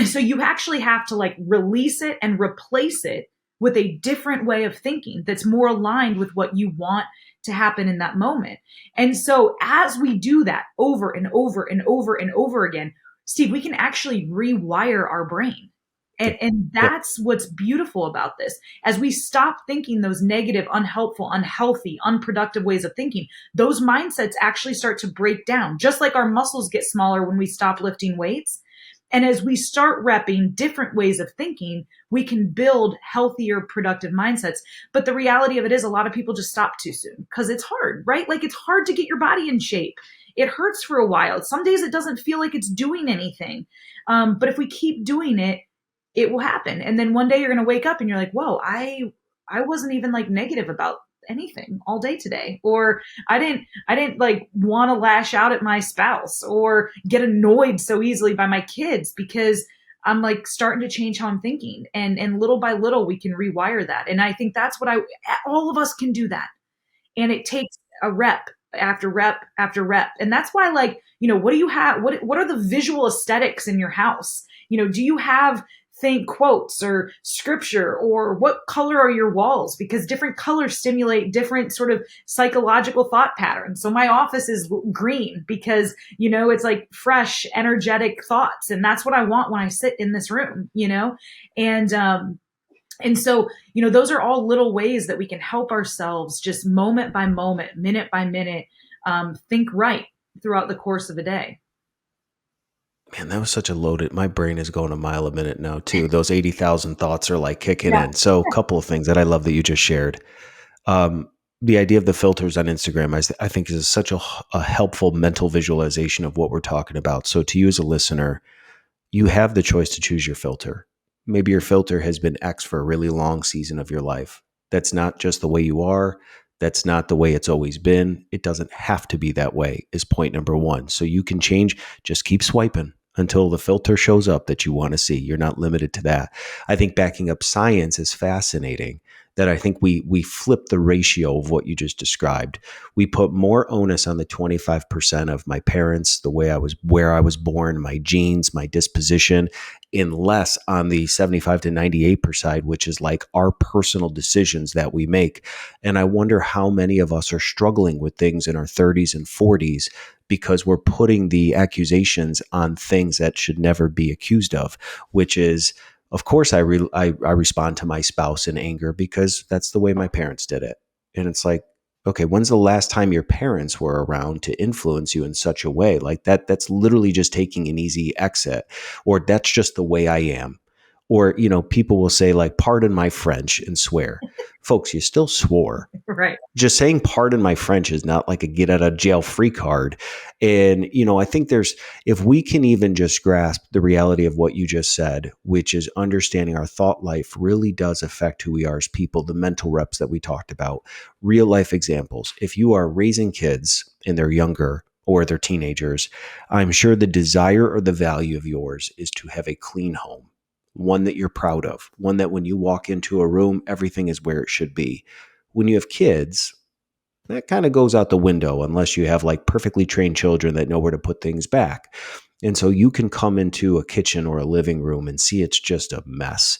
Speaker 2: So you actually have to, like, release it and replace it with a different way of thinking that's more aligned with what you want to happen in that moment. And so as we do that over and over and over and over again, Steve, we can actually rewire our brain. And that's what's beautiful about this. As we stop thinking those negative, unhelpful, unhealthy, unproductive ways of thinking, those mindsets actually start to break down, just like our muscles get smaller when we stop lifting weights. And as we start repping different ways of thinking, we can build healthier, productive mindsets. But the reality of it is a lot of people just stop too soon because it's hard, right? Like it's hard to get your body in shape. It hurts for a while. Some days it doesn't feel like it's doing anything. But if we keep doing it, it will happen. And then one day you're going to wake up and you're like, whoa, I wasn't even like negative about anything all day today, or I didn't like want to lash out at my spouse or get annoyed so easily by my kids because I'm like starting to change how I'm thinking, and little by little we can rewire that. And I think that's what I all of us can do that, and it takes a rep after rep after rep. And that's why, like, what do you have, what are the visual aesthetics in your house? Do you have think quotes or scripture, or what color are your walls? Because different colors stimulate different sort of psychological thought patterns. So my office is green because, it's like fresh, energetic thoughts. And that's what I want when I sit in this room, and, and so, those are all little ways that we can help ourselves just moment by moment, minute by minute, think right throughout the course of a day.
Speaker 1: Man, that was such a loaded. My brain is going a mile a minute now too. Those 80,000 thoughts are like kicking
Speaker 2: Yeah.
Speaker 1: in. So, a couple of things that I love that you just shared. The idea of the filters on Instagram, I think, is such a helpful mental visualization of what we're talking about. So, to you as a listener, you have the choice to choose your filter. Maybe your filter has been X for a really long season of your life. That's not just the way you are. That's not the way it's always been. It doesn't have to be that way, is point number one. So you can change, just keep swiping until the filter shows up that you want to see. You're not limited to that. I think backing up science is fascinating, that I think we flip the ratio of what you just described. We put more onus on the 25% of my parents, the way where I was born, my genes, my disposition, and less on the 75 to 98% side, which is like our personal decisions that we make. And I wonder how many of us are struggling with things in our 30s and 40s because we're putting the accusations on things that should never be accused of, which is, of course, I respond to my spouse in anger because that's the way my parents did it. And it's like, okay, when's the last time your parents were around to influence you in such a way? Like that's literally just taking an easy exit, or that's just the way I am. Or, people will say like, pardon my French, and swear. Folks, you still swore.
Speaker 2: Right.
Speaker 1: Just saying pardon my French is not like a get out of jail free card. And, I think if we can even just grasp the reality of what you just said, which is understanding our thought life really does affect who we are as people, the mental reps that we talked about, real life examples. If you are raising kids and they're younger or they're teenagers, I'm sure the desire or the value of yours is to have a clean home, one that you're proud of, one that when you walk into a room, everything is where it should be. When you have kids, that kind of goes out the window unless you have like perfectly trained children that know where to put things back. And so you can come into a kitchen or a living room and see it's just a mess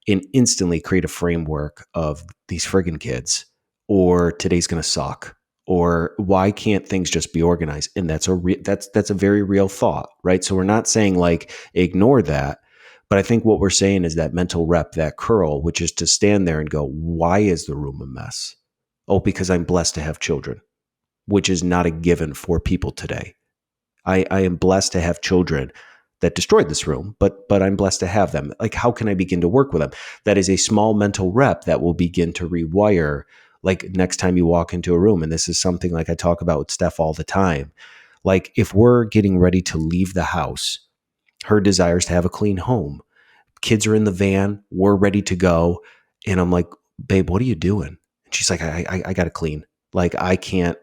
Speaker 1: and instantly create a framework of these friggin' kids, or today's going to suck, or why can't things just be organized? And that's a very real thought, right? So we're not saying like ignore that. But I think what we're saying is that mental rep, that curl, which is to stand there and go, why is the room a mess? Oh, because I'm blessed to have children, which is not a given for people today. I am blessed to have children that destroyed this room, but I'm blessed to have them. Like, how can I begin to work with them? That is a small mental rep that will begin to rewire. Like next time you walk into a room, and this is something like I talk about with Steph all the time. Like if we're getting ready to leave the house, her desire is to have a clean home. Kids are in the van, we're ready to go. And I'm like, babe, what are you doing? And she's like, I got to clean. Like, I can't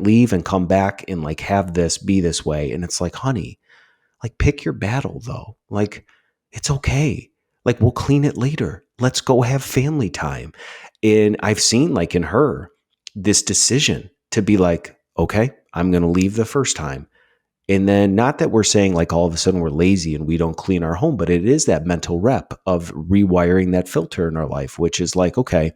Speaker 1: leave and come back and like have this be this way. And it's like, honey, like pick your battle though. Like, it's okay. Like, we'll clean it later. Let's go have family time. And I've seen like in her this decision to be like, okay, I'm going to leave the first time. And then not that we're saying like all of a sudden we're lazy and we don't clean our home, but it is that mental rep of rewiring that filter in our life, which is like, okay,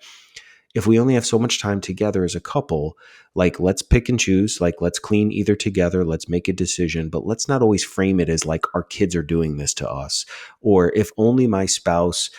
Speaker 1: if we only have so much time together as a couple, like let's pick and choose, like let's clean either together, let's make a decision, but let's not always frame it as like our kids are doing this to us. Or if only my spouse,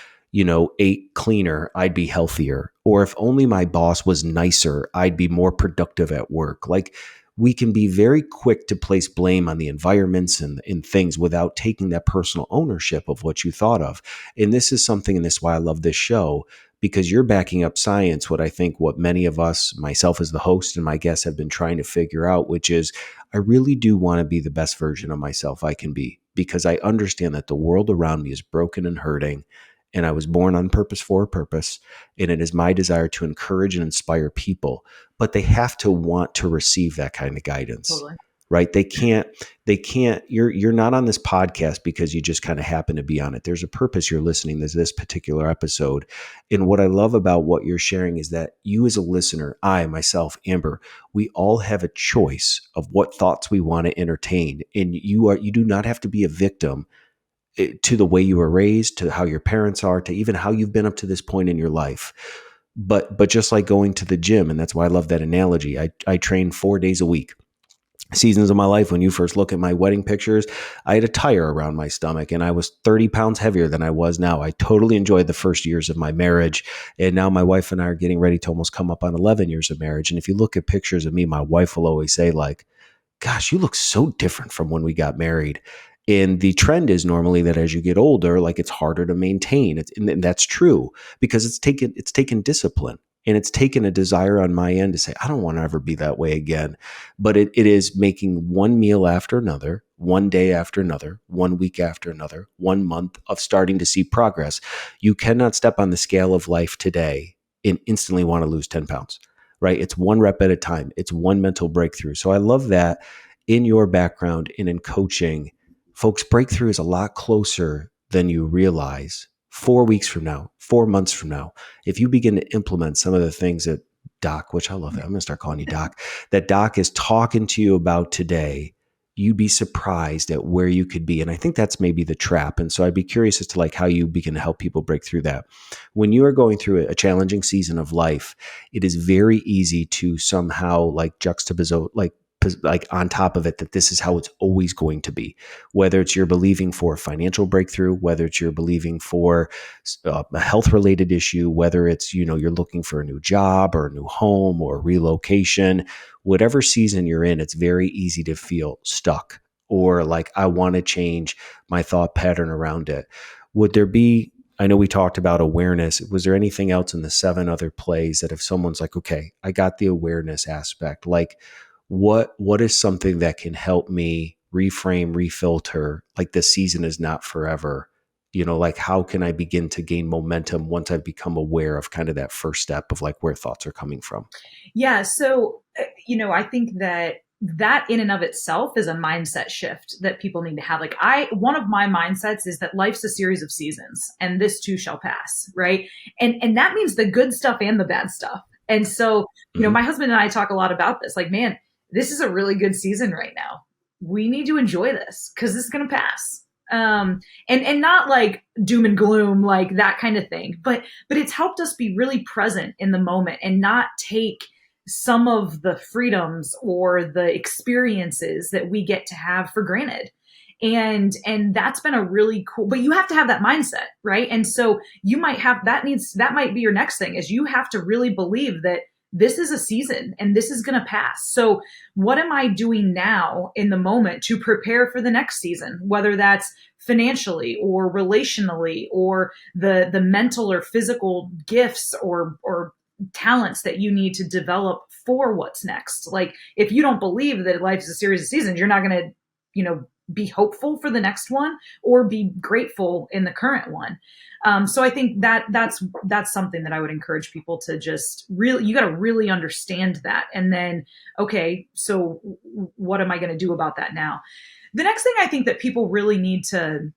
Speaker 1: ate cleaner, I'd be healthier. Or if only my boss was nicer, I'd be more productive at work. Like, we can be very quick to place blame on the environments and things without taking that personal ownership of what you thought of. And this is something, and this is why I love this show, because you're backing up science, what many of us, myself as the host and my guests, have been trying to figure out, which is I really do want to be the best version of myself I can be, because I understand that the world around me is broken and hurting. And I was born on purpose for a purpose. And it is my desire to encourage and inspire people, but they have to want to receive that kind of guidance.
Speaker 2: Totally.
Speaker 1: Right? They can't, you're not on this podcast because you just kind of happen to be on it. There's a purpose you're listening to this particular episode. And what I love about what you're sharing is that you as a listener, I, myself, Amber, we all have a choice of what thoughts we want to entertain. And you do not have to be a victim to the way you were raised, to how your parents are, to even how you've been up to this point in your life. But just like going to the gym, and that's why I love that analogy. I train 4 days a week. Seasons of my life, when you first look at my wedding pictures, I had a tire around my stomach and I was 30 pounds heavier than I was now. I totally enjoyed the first years of my marriage. And now my wife and I are getting ready to almost come up on 11 years of marriage. And if you look at pictures of me, my wife will always say, like, gosh, you look so different from when we got married. And the trend is normally that as you get older, like it's harder to maintain. And that's true because it's taken discipline, and it's taken a desire on my end to say, I don't want to ever be that way again. But it is making one meal after another, one day after another, one week after another, 1 month of starting to see progress. You cannot step on the scale of life today and instantly want to lose 10 pounds, right? It's one rep at a time. It's one mental breakthrough. So I love that in your background and in coaching, folks, breakthrough is a lot closer than you realize. 4 weeks from now, 4 months from now, if you begin to implement some of the things that Doc, which I love that, I'm going to start calling you Doc, that Doc is talking to you about today, you'd be surprised at where you could be. And I think that's maybe the trap. And so I'd be curious as to like how you begin to help people break through that. When you are going through a challenging season of life, it is very easy to somehow like juxtapose, like on top of it, that this is how it's always going to be, whether it's you're believing for a financial breakthrough, whether it's you're believing for a health related issue, whether it's, you're looking for a new job or a new home or relocation, whatever season you're in, it's very easy to feel stuck or like, I want to change my thought pattern around it. Would there be, I know we talked about awareness. Was there anything else in the 7 other plays that if someone's like, okay, I got the awareness aspect, like, what is something that can help me reframe, refilter, like this season is not forever, like how can I begin to gain momentum once I've become aware of kind of that first step of like where thoughts are coming from?
Speaker 2: Yeah. So, I think that in and of itself is a mindset shift that people need to have. Like one of my mindsets is that life's a series of seasons and this too shall pass. Right. And that means the good stuff and the bad stuff. And so,
Speaker 1: Mhm.
Speaker 2: my husband and I talk a lot about this, like, man, this is a really good season right now. We need to enjoy this because this is going to pass. And not like doom and gloom, like that kind of thing, but it's helped us be really present in the moment and not take some of the freedoms or the experiences that we get to have for granted. And that's been a really cool, but you have to have that mindset, right? And so you might have that might be your next thing, is you have to really believe that this is a season and this is going to pass. So what am I doing now in the moment to prepare for the next season, whether that's financially or relationally or the mental or physical gifts or talents that you need to develop for what's next. Like if you don't believe that life is a series of seasons, you're not going to, be hopeful for the next one or be grateful in the current one. So I think that's something that I would encourage people to just really, you got to really understand that. And then, okay, so what am I going to do about that now? The next thing I think that people really need to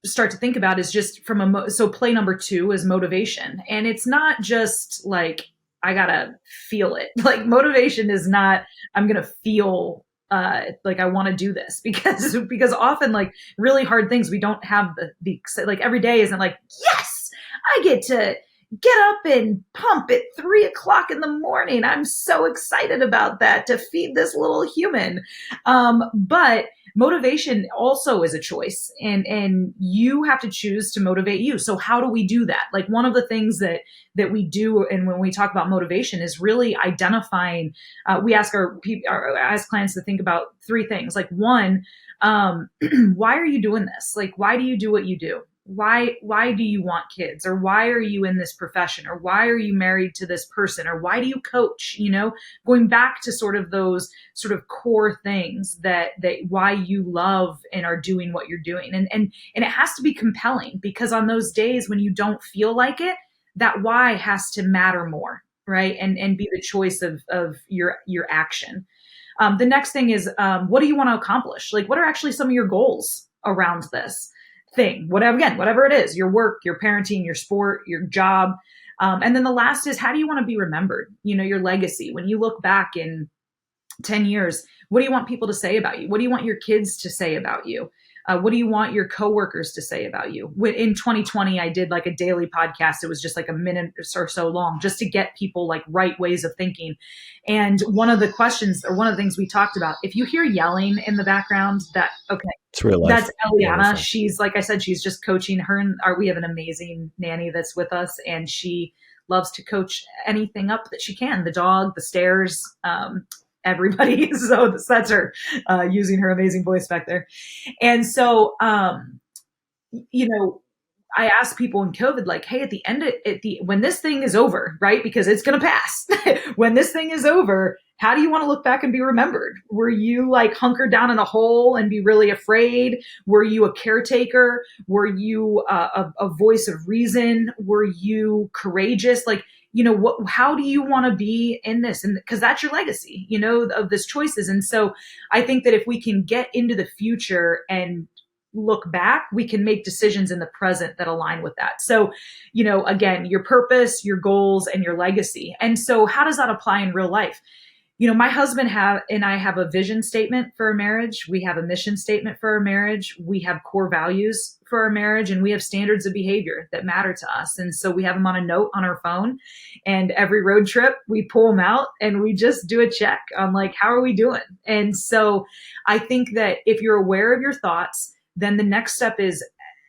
Speaker 2: start to think about is just so play number 2 is motivation. And it's not just like, I gotta feel it. Like motivation is not, I'm going to feel like I want to do this because often like really hard things, we don't have the like every day isn't like, yes, I get to, get up and pump at 3 o'clock in the morning. I'm so excited about that to feed this little human. But motivation also is a choice, and you have to choose to motivate you. So how do we do that? Like, one of the things that we do, and when we talk about motivation, is really identifying. We ask ask clients to think about three things. Like, one, why are you doing this? Like, why do you do what you do? Why do you want kids, or why are you in this profession, or why are you married to this person, or why do you coach? Going back to sort of those sort of core things that why you love and are doing what you're doing. And it has to be compelling, because on those days when you don't feel like it, that why has to matter more, right? And be the choice of your action. The next thing is, what do you want to accomplish? Like, what are actually some of your goals around this thing? Whatever it is, your work, your parenting, your sport, your job. And then the last is, how do you want to be remembered? Your legacy. When you look back in 10 years, what do you want people to say about you? What do you want your kids to say about you? What do you want your coworkers to say about you? In 2020, I did like a daily podcast. It was just like a minute or so long, just to get people like right ways of thinking. And one of the questions, or one of the things we talked about, if you hear yelling in the background,
Speaker 1: It's real life.
Speaker 2: that's Eliana. She's, like I said, she's just coaching her. And we have an amazing nanny that's with us, and she loves to coach anything up that she can. The dog, the stairs, everybody. So that's her using her amazing voice back there. And so, I asked people in COVID, like, hey, when this thing is over, right? Because it's going to pass. When this thing is over, how do you want to look back and be remembered? Were you like hunkered down in a hole and be really afraid? Were you a caretaker? Were you a voice of reason? Were you courageous? Like, how do you want to be in this? And because that's your legacy, of this choices. And so I think that if we can get into the future and look back, we can make decisions in the present that align with that. So, again, your purpose, your goals, and your legacy. And so how does that apply in real life? My husband and I have a vision statement for our marriage. We have a mission statement for our marriage. We have core values for our marriage, and we have standards of behavior that matter to us. And so we have them on a note on our phone, and every road trip we pull them out and we just do a check on like, how are we doing? And so I think that if you're aware of your thoughts, then the next step is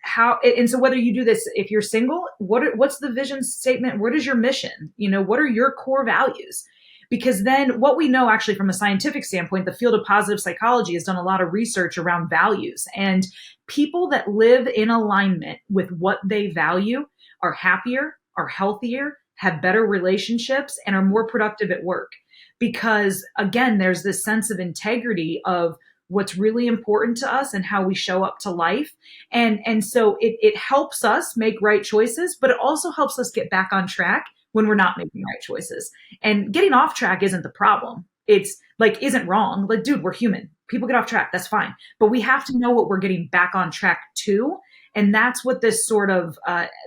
Speaker 2: how. And so whether you do this, if you're single, what's the vision statement? What is your mission? What are your core values? Because then what we know, actually, from a scientific standpoint, the field of positive psychology has done a lot of research around values, and people that live in alignment with what they value are happier, are healthier, have better relationships, and are more productive at work. Because again, there's this sense of integrity of what's really important to us and how we show up to life. And so it helps us make right choices, but it also helps us get back on track when we're not making right choices. And getting off track isn't the problem. It's like, isn't wrong. Like, dude, we're human. People get off track. That's fine. But we have to know what we're getting back on track to. And that's what this sort of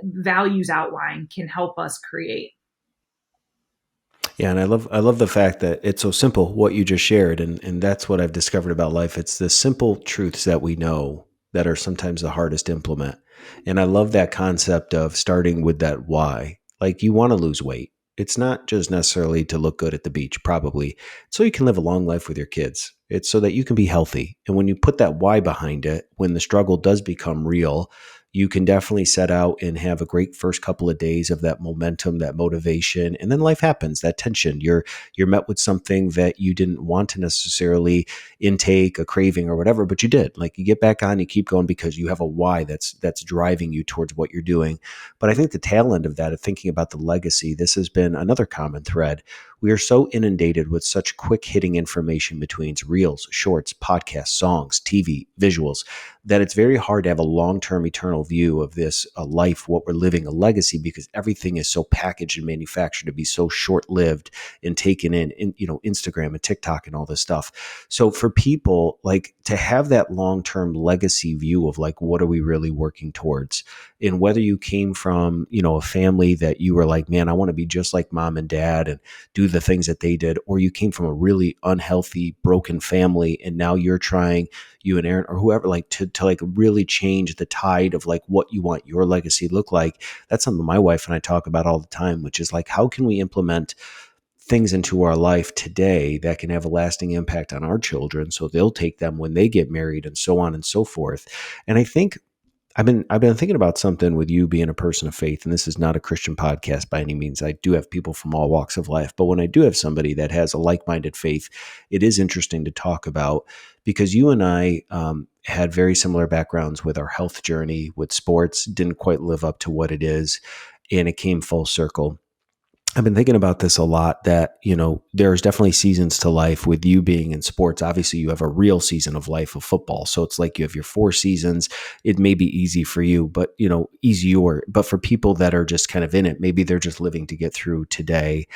Speaker 2: values outline can help us create.
Speaker 1: Yeah, and I love the fact that it's so simple, what you just shared, and that's what I've discovered about life. It's the simple truths that we know that are sometimes the hardest to implement. And I love that concept of starting with that why. Like, you want to lose weight. It's not just necessarily to look good at the beach, probably. It's so you can live a long life with your kids. It's so that you can be healthy. And when you put that why behind it, when the struggle does become real, you can definitely set out and have a great first couple of days of that momentum, that motivation, and then life happens, that tension. You're met with something that you didn't want to necessarily intake, a craving or whatever, but you did. Like, you get back on, you keep going because you have a why that's driving you towards what you're doing. But I think the tail end of that, of thinking about the legacy, this has been another common thread. We are so inundated with such quick hitting information between reels, shorts, podcasts, songs, TV, visuals, that it's very hard to have a long-term eternal view of this, a life, what we're living, a legacy, because everything is so packaged and manufactured to be so short-lived and taken in, Instagram and TikTok and all this stuff. So for people, like, to have that long-term legacy view of like, what are we really working towards? And whether you came from, a family that you were like, man, I want to be just like mom and dad and do the things that they did, or you came from a really unhealthy, broken family, and now you're trying, you and Aaron or whoever, like to like really change the tide of like what you want your legacy to look like. That's something my wife and I talk about all the time, which is like, how can we implement things into our life today that can have a lasting impact on our children so they'll take them when they get married and so on and so forth. And I think I've been thinking about something with you being a person of faith, and this is not a Christian podcast by any means. I do have people from all walks of life, but when I do have somebody that has a like-minded faith, it is interesting to talk about because you and I had very similar backgrounds with our health journey, with sports, didn't quite live up to what it is, and it came full circle. I've been thinking about this a lot that, there's definitely seasons to life with you being in sports. Obviously, you have a real season of life of football. So it's like you have your 4 seasons. It may be easy for you, but, easier. But for people that are just kind of in it, maybe they're just living to get through today.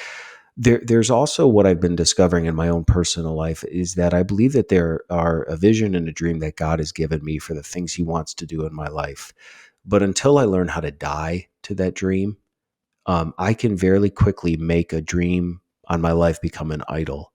Speaker 1: There's also what I've been discovering in my own personal life is that I believe that there are a vision and a dream that God has given me for the things he wants to do in my life. But until I learn how to die to that dream, I can very quickly make a dream on my life become an idol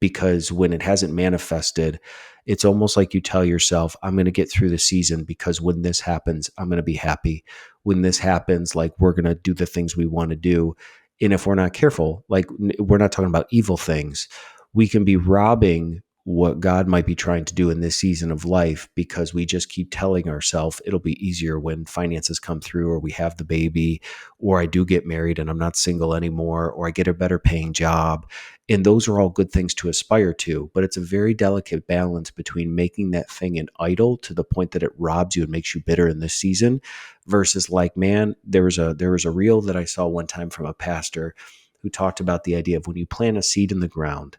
Speaker 1: because when it hasn't manifested, it's almost like you tell yourself, I'm going to get through the season because when this happens, I'm going to be happy. When this happens, like we're going to do the things we want to do. And if we're not careful, like we're not talking about evil things, we can be robbing what God might be trying to do in this season of life because we just keep telling ourselves it'll be easier when finances come through or we have the baby or I do get married and I'm not single anymore or I get a better paying job. And those are all good things to aspire to, but it's a very delicate balance between making that thing an idol to the point that it robs you and makes you bitter in this season versus like, man, there was a reel that I saw one time from a pastor who talked about the idea of when you plant a seed in the ground,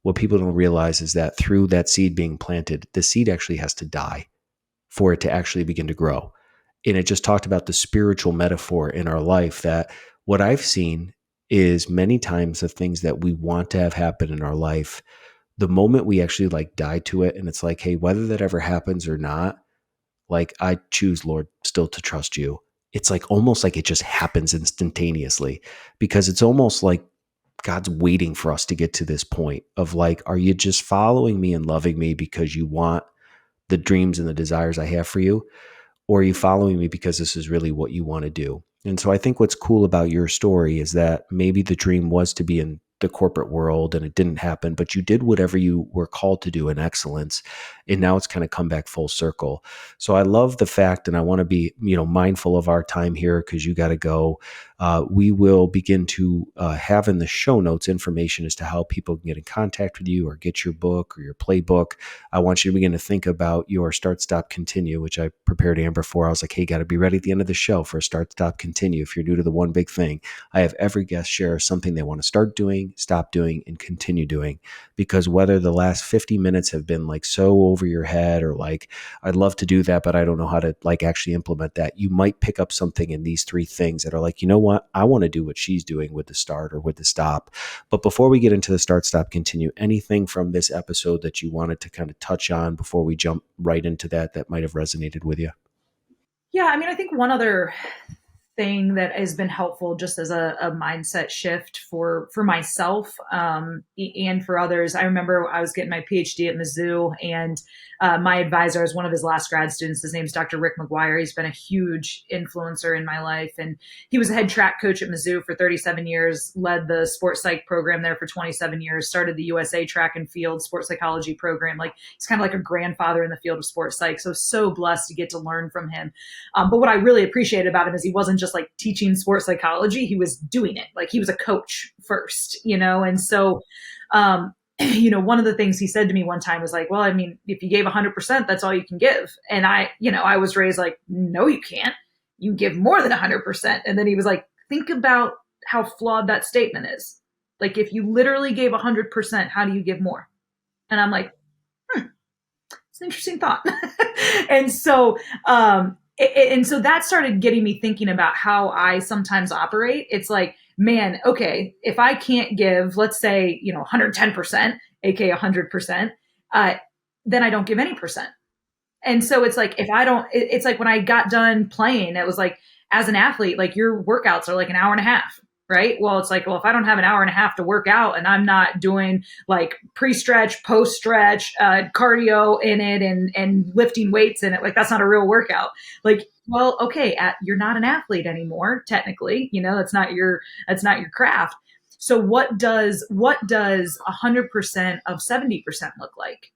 Speaker 1: what people don't realize is that through that seed being planted, the seed actually has to die for it to actually begin to grow. And it just talked about the spiritual metaphor in our life that what I've seen is many times the things that we want to have happen in our life, the moment we actually like die to it, and it's like, hey, whether that ever happens or not, like I choose, Lord, still to trust you. It's like almost like it just happens instantaneously because it's almost like God's waiting for us to get to this point of like, are you just following me and loving me because you want the dreams and the desires I have for you? Or are you following me because this is really what you want to do? And so I think what's cool about your story is that maybe the dream was to be in the corporate world and it didn't happen, but you did whatever you were called to do in excellence. And now it's kind of come back full circle. So I love the fact, and I want to be, mindful of our time here because you got to go. We will begin to have in the show notes information as to how people can get in contact with you or get your book or your playbook. I want you to begin to think about your start, stop, continue, which I prepared Amber for. I was like, hey, got to be ready at the end of the show for a start, stop, continue. If you're new to the one big thing, I have every guest share something they want to start doing, stop doing, and continue doing. Because whether the last 50 minutes have been like so over your head or like, I'd love to do that, but I don't know how to like actually implement that, you might pick up something in these 3 things that are like, you know what? I want to do what she's doing with the start or with the stop. But before we get into the start, stop, continue, anything from this episode that you wanted to kind of touch on before we jump right into that might have resonated with you?
Speaker 2: Yeah, I mean, I think one other thing that has been helpful just as a mindset shift for myself and for others. I remember I was getting my PhD at Mizzou, and my advisor is one of his last grad students. His name's Dr. Rick McGuire. He's been a huge influencer in my life, and he was a head track coach at Mizzou for 37 years, led the sports psych program there for 27 years, started the USA track and field sports psychology program. Like he's kind of like a grandfather in the field of sports psych. So blessed to get to learn from him. But what I really appreciated about him is he wasn't just like teaching sports psychology. He was doing it. Like he was a coach first, And so, one of the things he said to me one time was like, well, I mean, if you gave 100%, that's all you can give. And I was raised like, no, you can't. You give more than 100%. And then he was like, think about how flawed that statement is. Like if you literally gave 100%, how do you give more? And I'm like, it's an interesting thought. and so, and so that started getting me thinking about how I sometimes operate. It's like, man, okay, if I can't give, let's say, 110%, aka 100%, then I don't give any percent. And so it's like, if I don't, it's like when I got done playing, it was like, as an athlete, like your workouts are like an hour and a half. right? Well, it's like, well, if I don't have an hour and a half to work out and I'm not doing like pre-stretch, post-stretch, cardio in it and lifting weights in it, like that's not a real workout. Like, well, okay, you're not an athlete anymore, technically. That's not your craft. So what does 100% of 70% look like?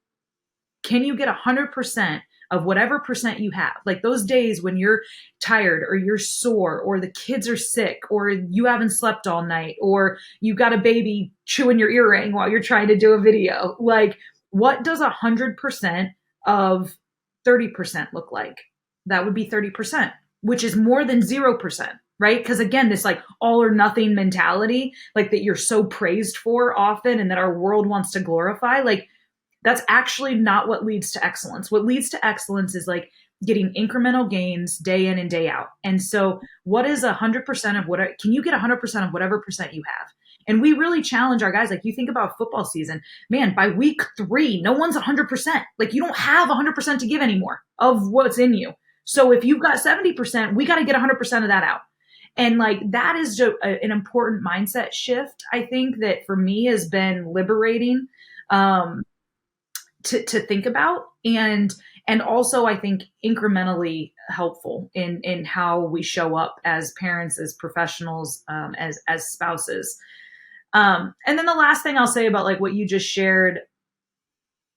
Speaker 2: Can you get 100% of whatever percent you have? Like those days when you're tired or you're sore or the kids are sick or you haven't slept all night or you got a baby chewing your earring while you're trying to do a video. Like what does 100% of 30% look like? That would be 30%, which is more than 0%. Right. Because again, this like all or nothing mentality, like that you're so praised for often and that our world wants to glorify, like that's actually not what leads to excellence. What leads to excellence is like getting incremental gains day in and day out. And so, what is 100% of what can you get 100% of whatever percent you have? And we really challenge our guys. Like you think about football season, man, by week 3, no one's 100%. Like you don't have 100% to give anymore of what's in you. So if you've got 70%, we got to get 100% of that out. And like that is just an important mindset shift. I think that for me has been liberating. To think about and also I think incrementally helpful in how we show up as parents, as professionals, as spouses. And then the last thing I'll say about like what you just shared,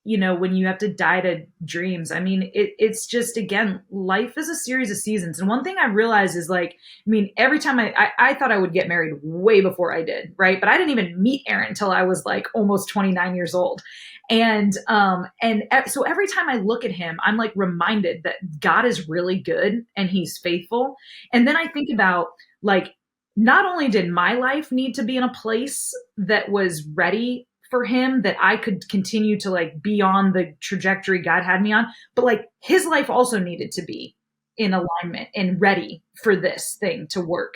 Speaker 2: when you have to die to dreams. I mean, it's just, again, life is a series of seasons. And one thing I realized is like, I mean, every time I thought I would get married way before I did. Right. But I didn't even meet Aaron until I was like almost 29 years old. And so every time I look at him, I'm like reminded that God is really good and he's faithful. And then I think about like, not only did my life need to be in a place that was ready for him, that I could continue to like be on the trajectory God had me on, but like his life also needed to be in alignment and ready for this thing to work.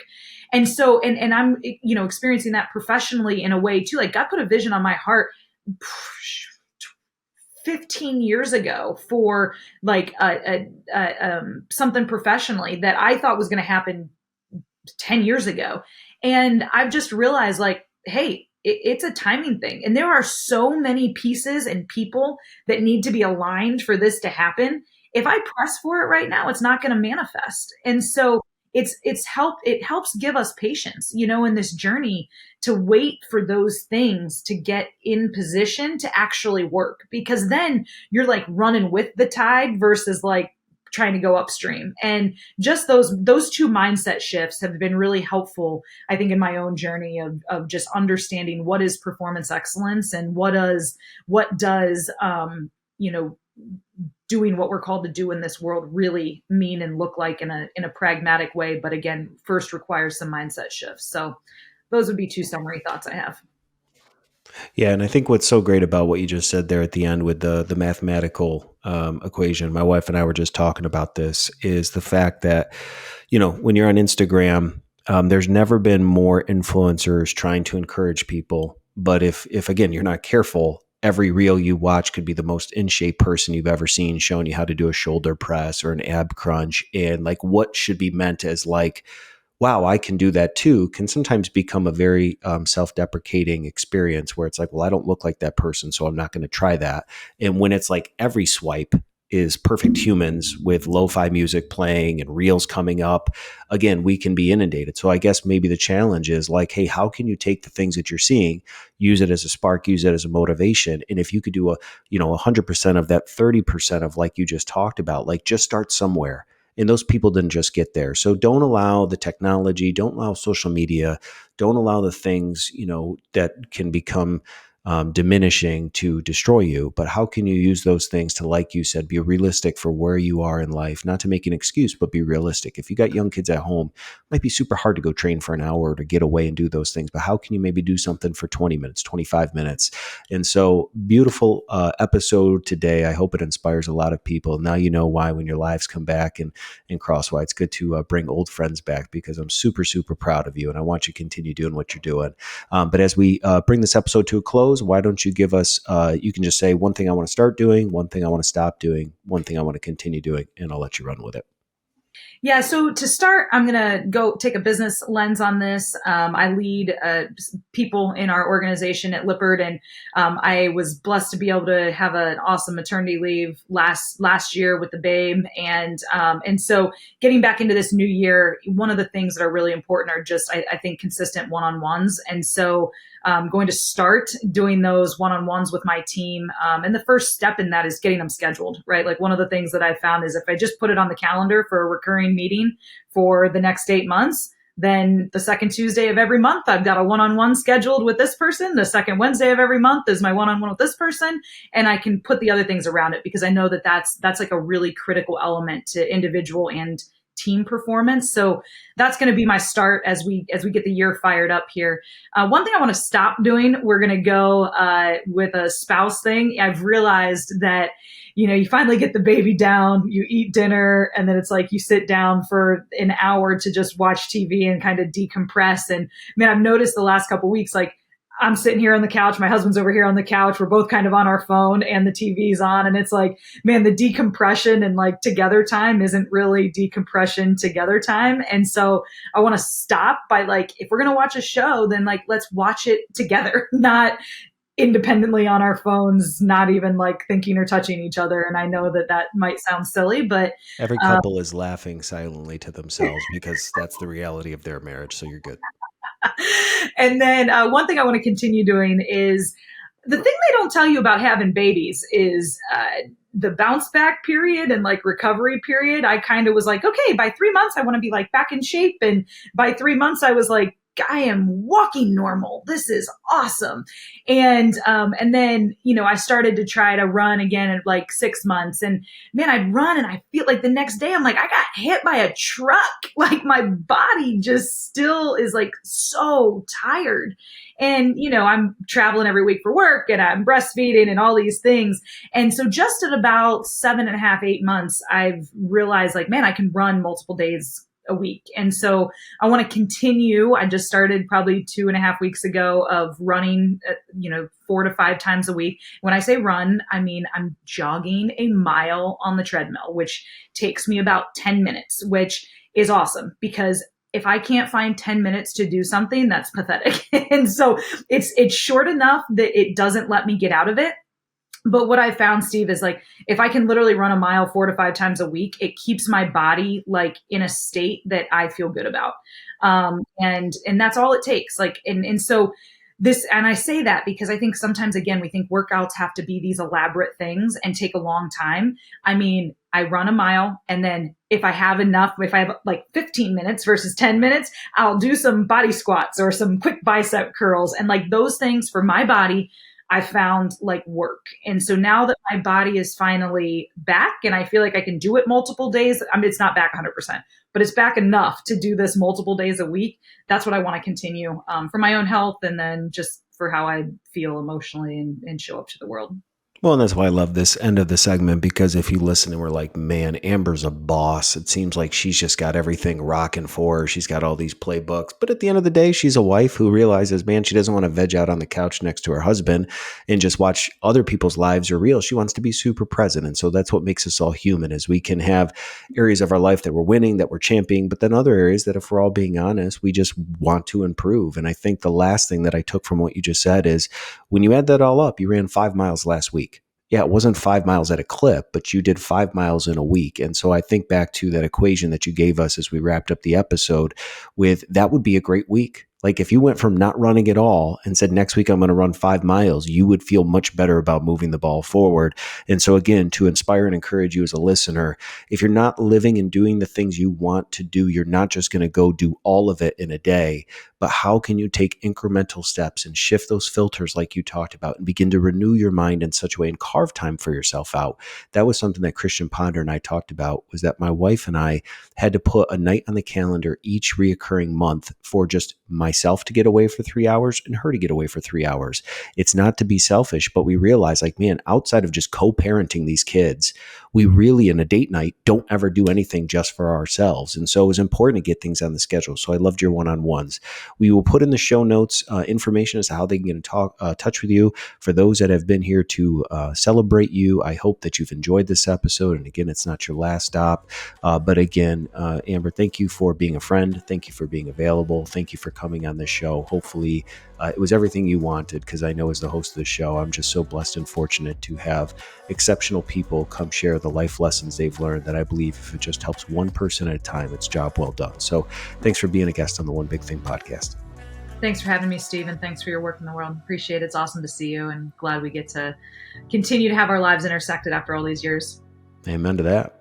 Speaker 2: And so, and I'm, experiencing that professionally in a way too. Like God put a vision on my heart 15 years ago for like something professionally that I thought was going to happen 10 years ago. And I've just realized like, hey, it's a timing thing. And there are so many pieces and people that need to be aligned for this to happen. If I press for it right now, it's not going to manifest. And so it helps give us patience, in this journey to wait for those things to get in position to actually work, because then you're like running with the tide versus like trying to go upstream. And just those two mindset shifts have been really helpful, I think, in my own journey of just understanding what is performance excellence and what does doing what we're called to do in this world really mean and look like in a pragmatic way. But again, first requires some mindset shifts. So those would be two summary thoughts I have.
Speaker 1: Yeah, and I think what's so great about what you just said there at the end with the mathematical equation, my wife and I were just talking about this, is the fact that, when you're on Instagram, there's never been more influencers trying to encourage people. But if again, you're not careful, every reel you watch could be the most in shape person you've ever seen, showing you how to do a shoulder press or an ab crunch. And like what should be meant as like, wow, I can do that too, can sometimes become a very self-deprecating experience where it's like, well, I don't look like that person, so I'm not going to try that. And when it's like every swipe is perfect humans with lo-fi music playing and reels coming up, again, we can be inundated. So I guess maybe the challenge is like, hey, how can you take the things that you're seeing, use it as a spark, use it as a motivation? And if you could do 100% of that 30% of like you just talked about, like just start somewhere. And those people didn't just get there. So don't allow the technology, don't allow social media, don't allow the things, that can become diminishing to destroy you. But how can you use those things to, like you said, be realistic for where you are in life, not to make an excuse, but be realistic. If you got young kids at home, it might be super hard to go train for an hour to get away and do those things. But how can you maybe do something for 20 minutes, 25 minutes? And so beautiful episode today. I hope it inspires a lot of people. Now you know why when your lives come back and cross why it's good to bring old friends back, because I'm super, super proud of you. And I want you to continue doing what you're doing. But as we bring this episode to a close, why don't you give us, you can just say one thing I want to start doing, one thing I want to stop doing, one thing I want to continue doing, and I'll let you run with it.
Speaker 2: Yeah, so to start, I'm going to go take a business lens on this. I lead people in our organization at Lippard, and I was blessed to be able to have an awesome maternity leave last year with the babe, and so getting back into this new year, one of the things that are really important are just I think consistent one-on-ones, and so I'm going to start doing those one-on-ones with my team. And the first step in that is getting them scheduled, right? Like one of the things that I found is if I just put it on the calendar for a recurring meeting for the next 8 months, then the second Tuesday of every month, I've got a one-on-one scheduled with this person. The second Wednesday of every month is my one-on-one with this person. And I can put the other things around it because I know that that's like a really critical element to individual and team performance. So that's going to be my start as we get the year fired up here. One thing I want to stop doing, we're going to go with a spouse thing. I've realized that you finally get the baby down, you eat dinner, and then it's like you sit down for an hour to just watch TV and kind of decompress. And man, I've noticed the last couple of weeks, like I'm sitting here on the couch, my husband's over here on the couch, we're both kind of on our phone and the TV's on. And it's like, man, the decompression and like together time isn't really decompression together time. And so I want to stop by like, if we're going to watch a show, then like, let's watch it together, not independently on our phones, not even like thinking or touching each other. And I know that that might sound silly, but
Speaker 1: Every couple is laughing silently to themselves because that's the reality of their marriage. So you're good.
Speaker 2: and then one thing I want to continue doing is the thing they don't tell you about having babies is the bounce back period and like recovery period. I kind of was like, okay, by 3 months, I want to be like back in shape. And by 3 months, I was like, I am walking normal. This is awesome. And then, I started to try to run again at like 6 months, and man, I'd run and I feel like the next day I'm like, I got hit by a truck. Like my body just still is like so tired. And, I'm traveling every week for work and I'm breastfeeding and all these things. And so just at about 7.5, 8 months, I've realized like, man, I can run multiple days a week. And so I want to continue. I just started probably 2.5 weeks ago of running, 4 to 5 times a week. When I say run, I mean, I'm jogging a mile on the treadmill, which takes me about 10 minutes, which is awesome because if I can't find 10 minutes to do something, that's pathetic. And so it's short enough that it doesn't let me get out of it. But what I found, Steve, is like, if I can literally run a mile 4 to 5 times a week, it keeps my body like in a state that I feel good about. And that's all it takes. Like, and so this, and I say that because I think sometimes, again, we think workouts have to be these elaborate things and take a long time. I mean, I run a mile, and then if I have enough, if I have like 15 minutes versus 10 minutes, I'll do some body squats or some quick bicep curls. And like those things for my body, I found like work. And so now that my body is finally back and I feel like I can do it multiple days, I mean, it's not back 100%, but it's back enough to do this multiple days a week. That's what I want to continue for my own health and then just for how I feel emotionally and show up to the world.
Speaker 1: Well, and that's why I love this end of the segment, because if you listen and we're like, man, Amber's a boss. It seems like she's just got everything rocking for her. She's got all these playbooks. But at the end of the day, she's a wife who realizes, man, she doesn't want to veg out on the couch next to her husband and just watch other people's lives are real. She wants to be super present. And so that's what makes us all human, is we can have areas of our life that we're winning, that we're championing, but then other areas that, if we're all being honest, we just want to improve. And I think the last thing that I took from what you just said is when you add that all up, you ran 5 miles last week. Yeah, it wasn't 5 miles at a clip, but you did 5 miles in a week. And so I think back to that equation that you gave us as we wrapped up the episode with, that would be a great week. Like if you went from not running at all and said, next week I'm going to run 5 miles, you would feel much better about moving the ball forward. And so again, to inspire and encourage you as a listener, if you're not living and doing the things you want to do, you're not just going to go do all of it in a day, but how can you take incremental steps and shift those filters like you talked about and begin to renew your mind in such a way and carve time for yourself out? That was something that Christian Ponder and I talked about, was that my wife and I had to put a night on the calendar each reoccurring month for just myself to get away for 3 hours and her to get away for 3 hours. It's not to be selfish, but we realize like, man, outside of just co-parenting these kids, we really in a date night don't ever do anything just for ourselves. And so it was important to get things on the schedule. So I loved your one-on-ones. We will put in the show notes information as to how they can get in touch with you. For those that have been here to celebrate you, I hope that you've enjoyed this episode. And again, it's not your last stop. But again, Amber, thank you for being a friend. Thank you for being available. Thank you for coming on this show. Hopefully, it was everything you wanted, because I know as the host of the show, I'm just so blessed and fortunate to have exceptional people come share the life lessons they've learned that I believe if it just helps one person at a time, it's job well done. So thanks for being a guest on the One Big Thing podcast.
Speaker 2: Thanks for having me, Steve, and thanks for your work in the world. Appreciate it. It's awesome to see you, and glad we get to continue to have our lives intersected after all these years.
Speaker 1: Amen to that.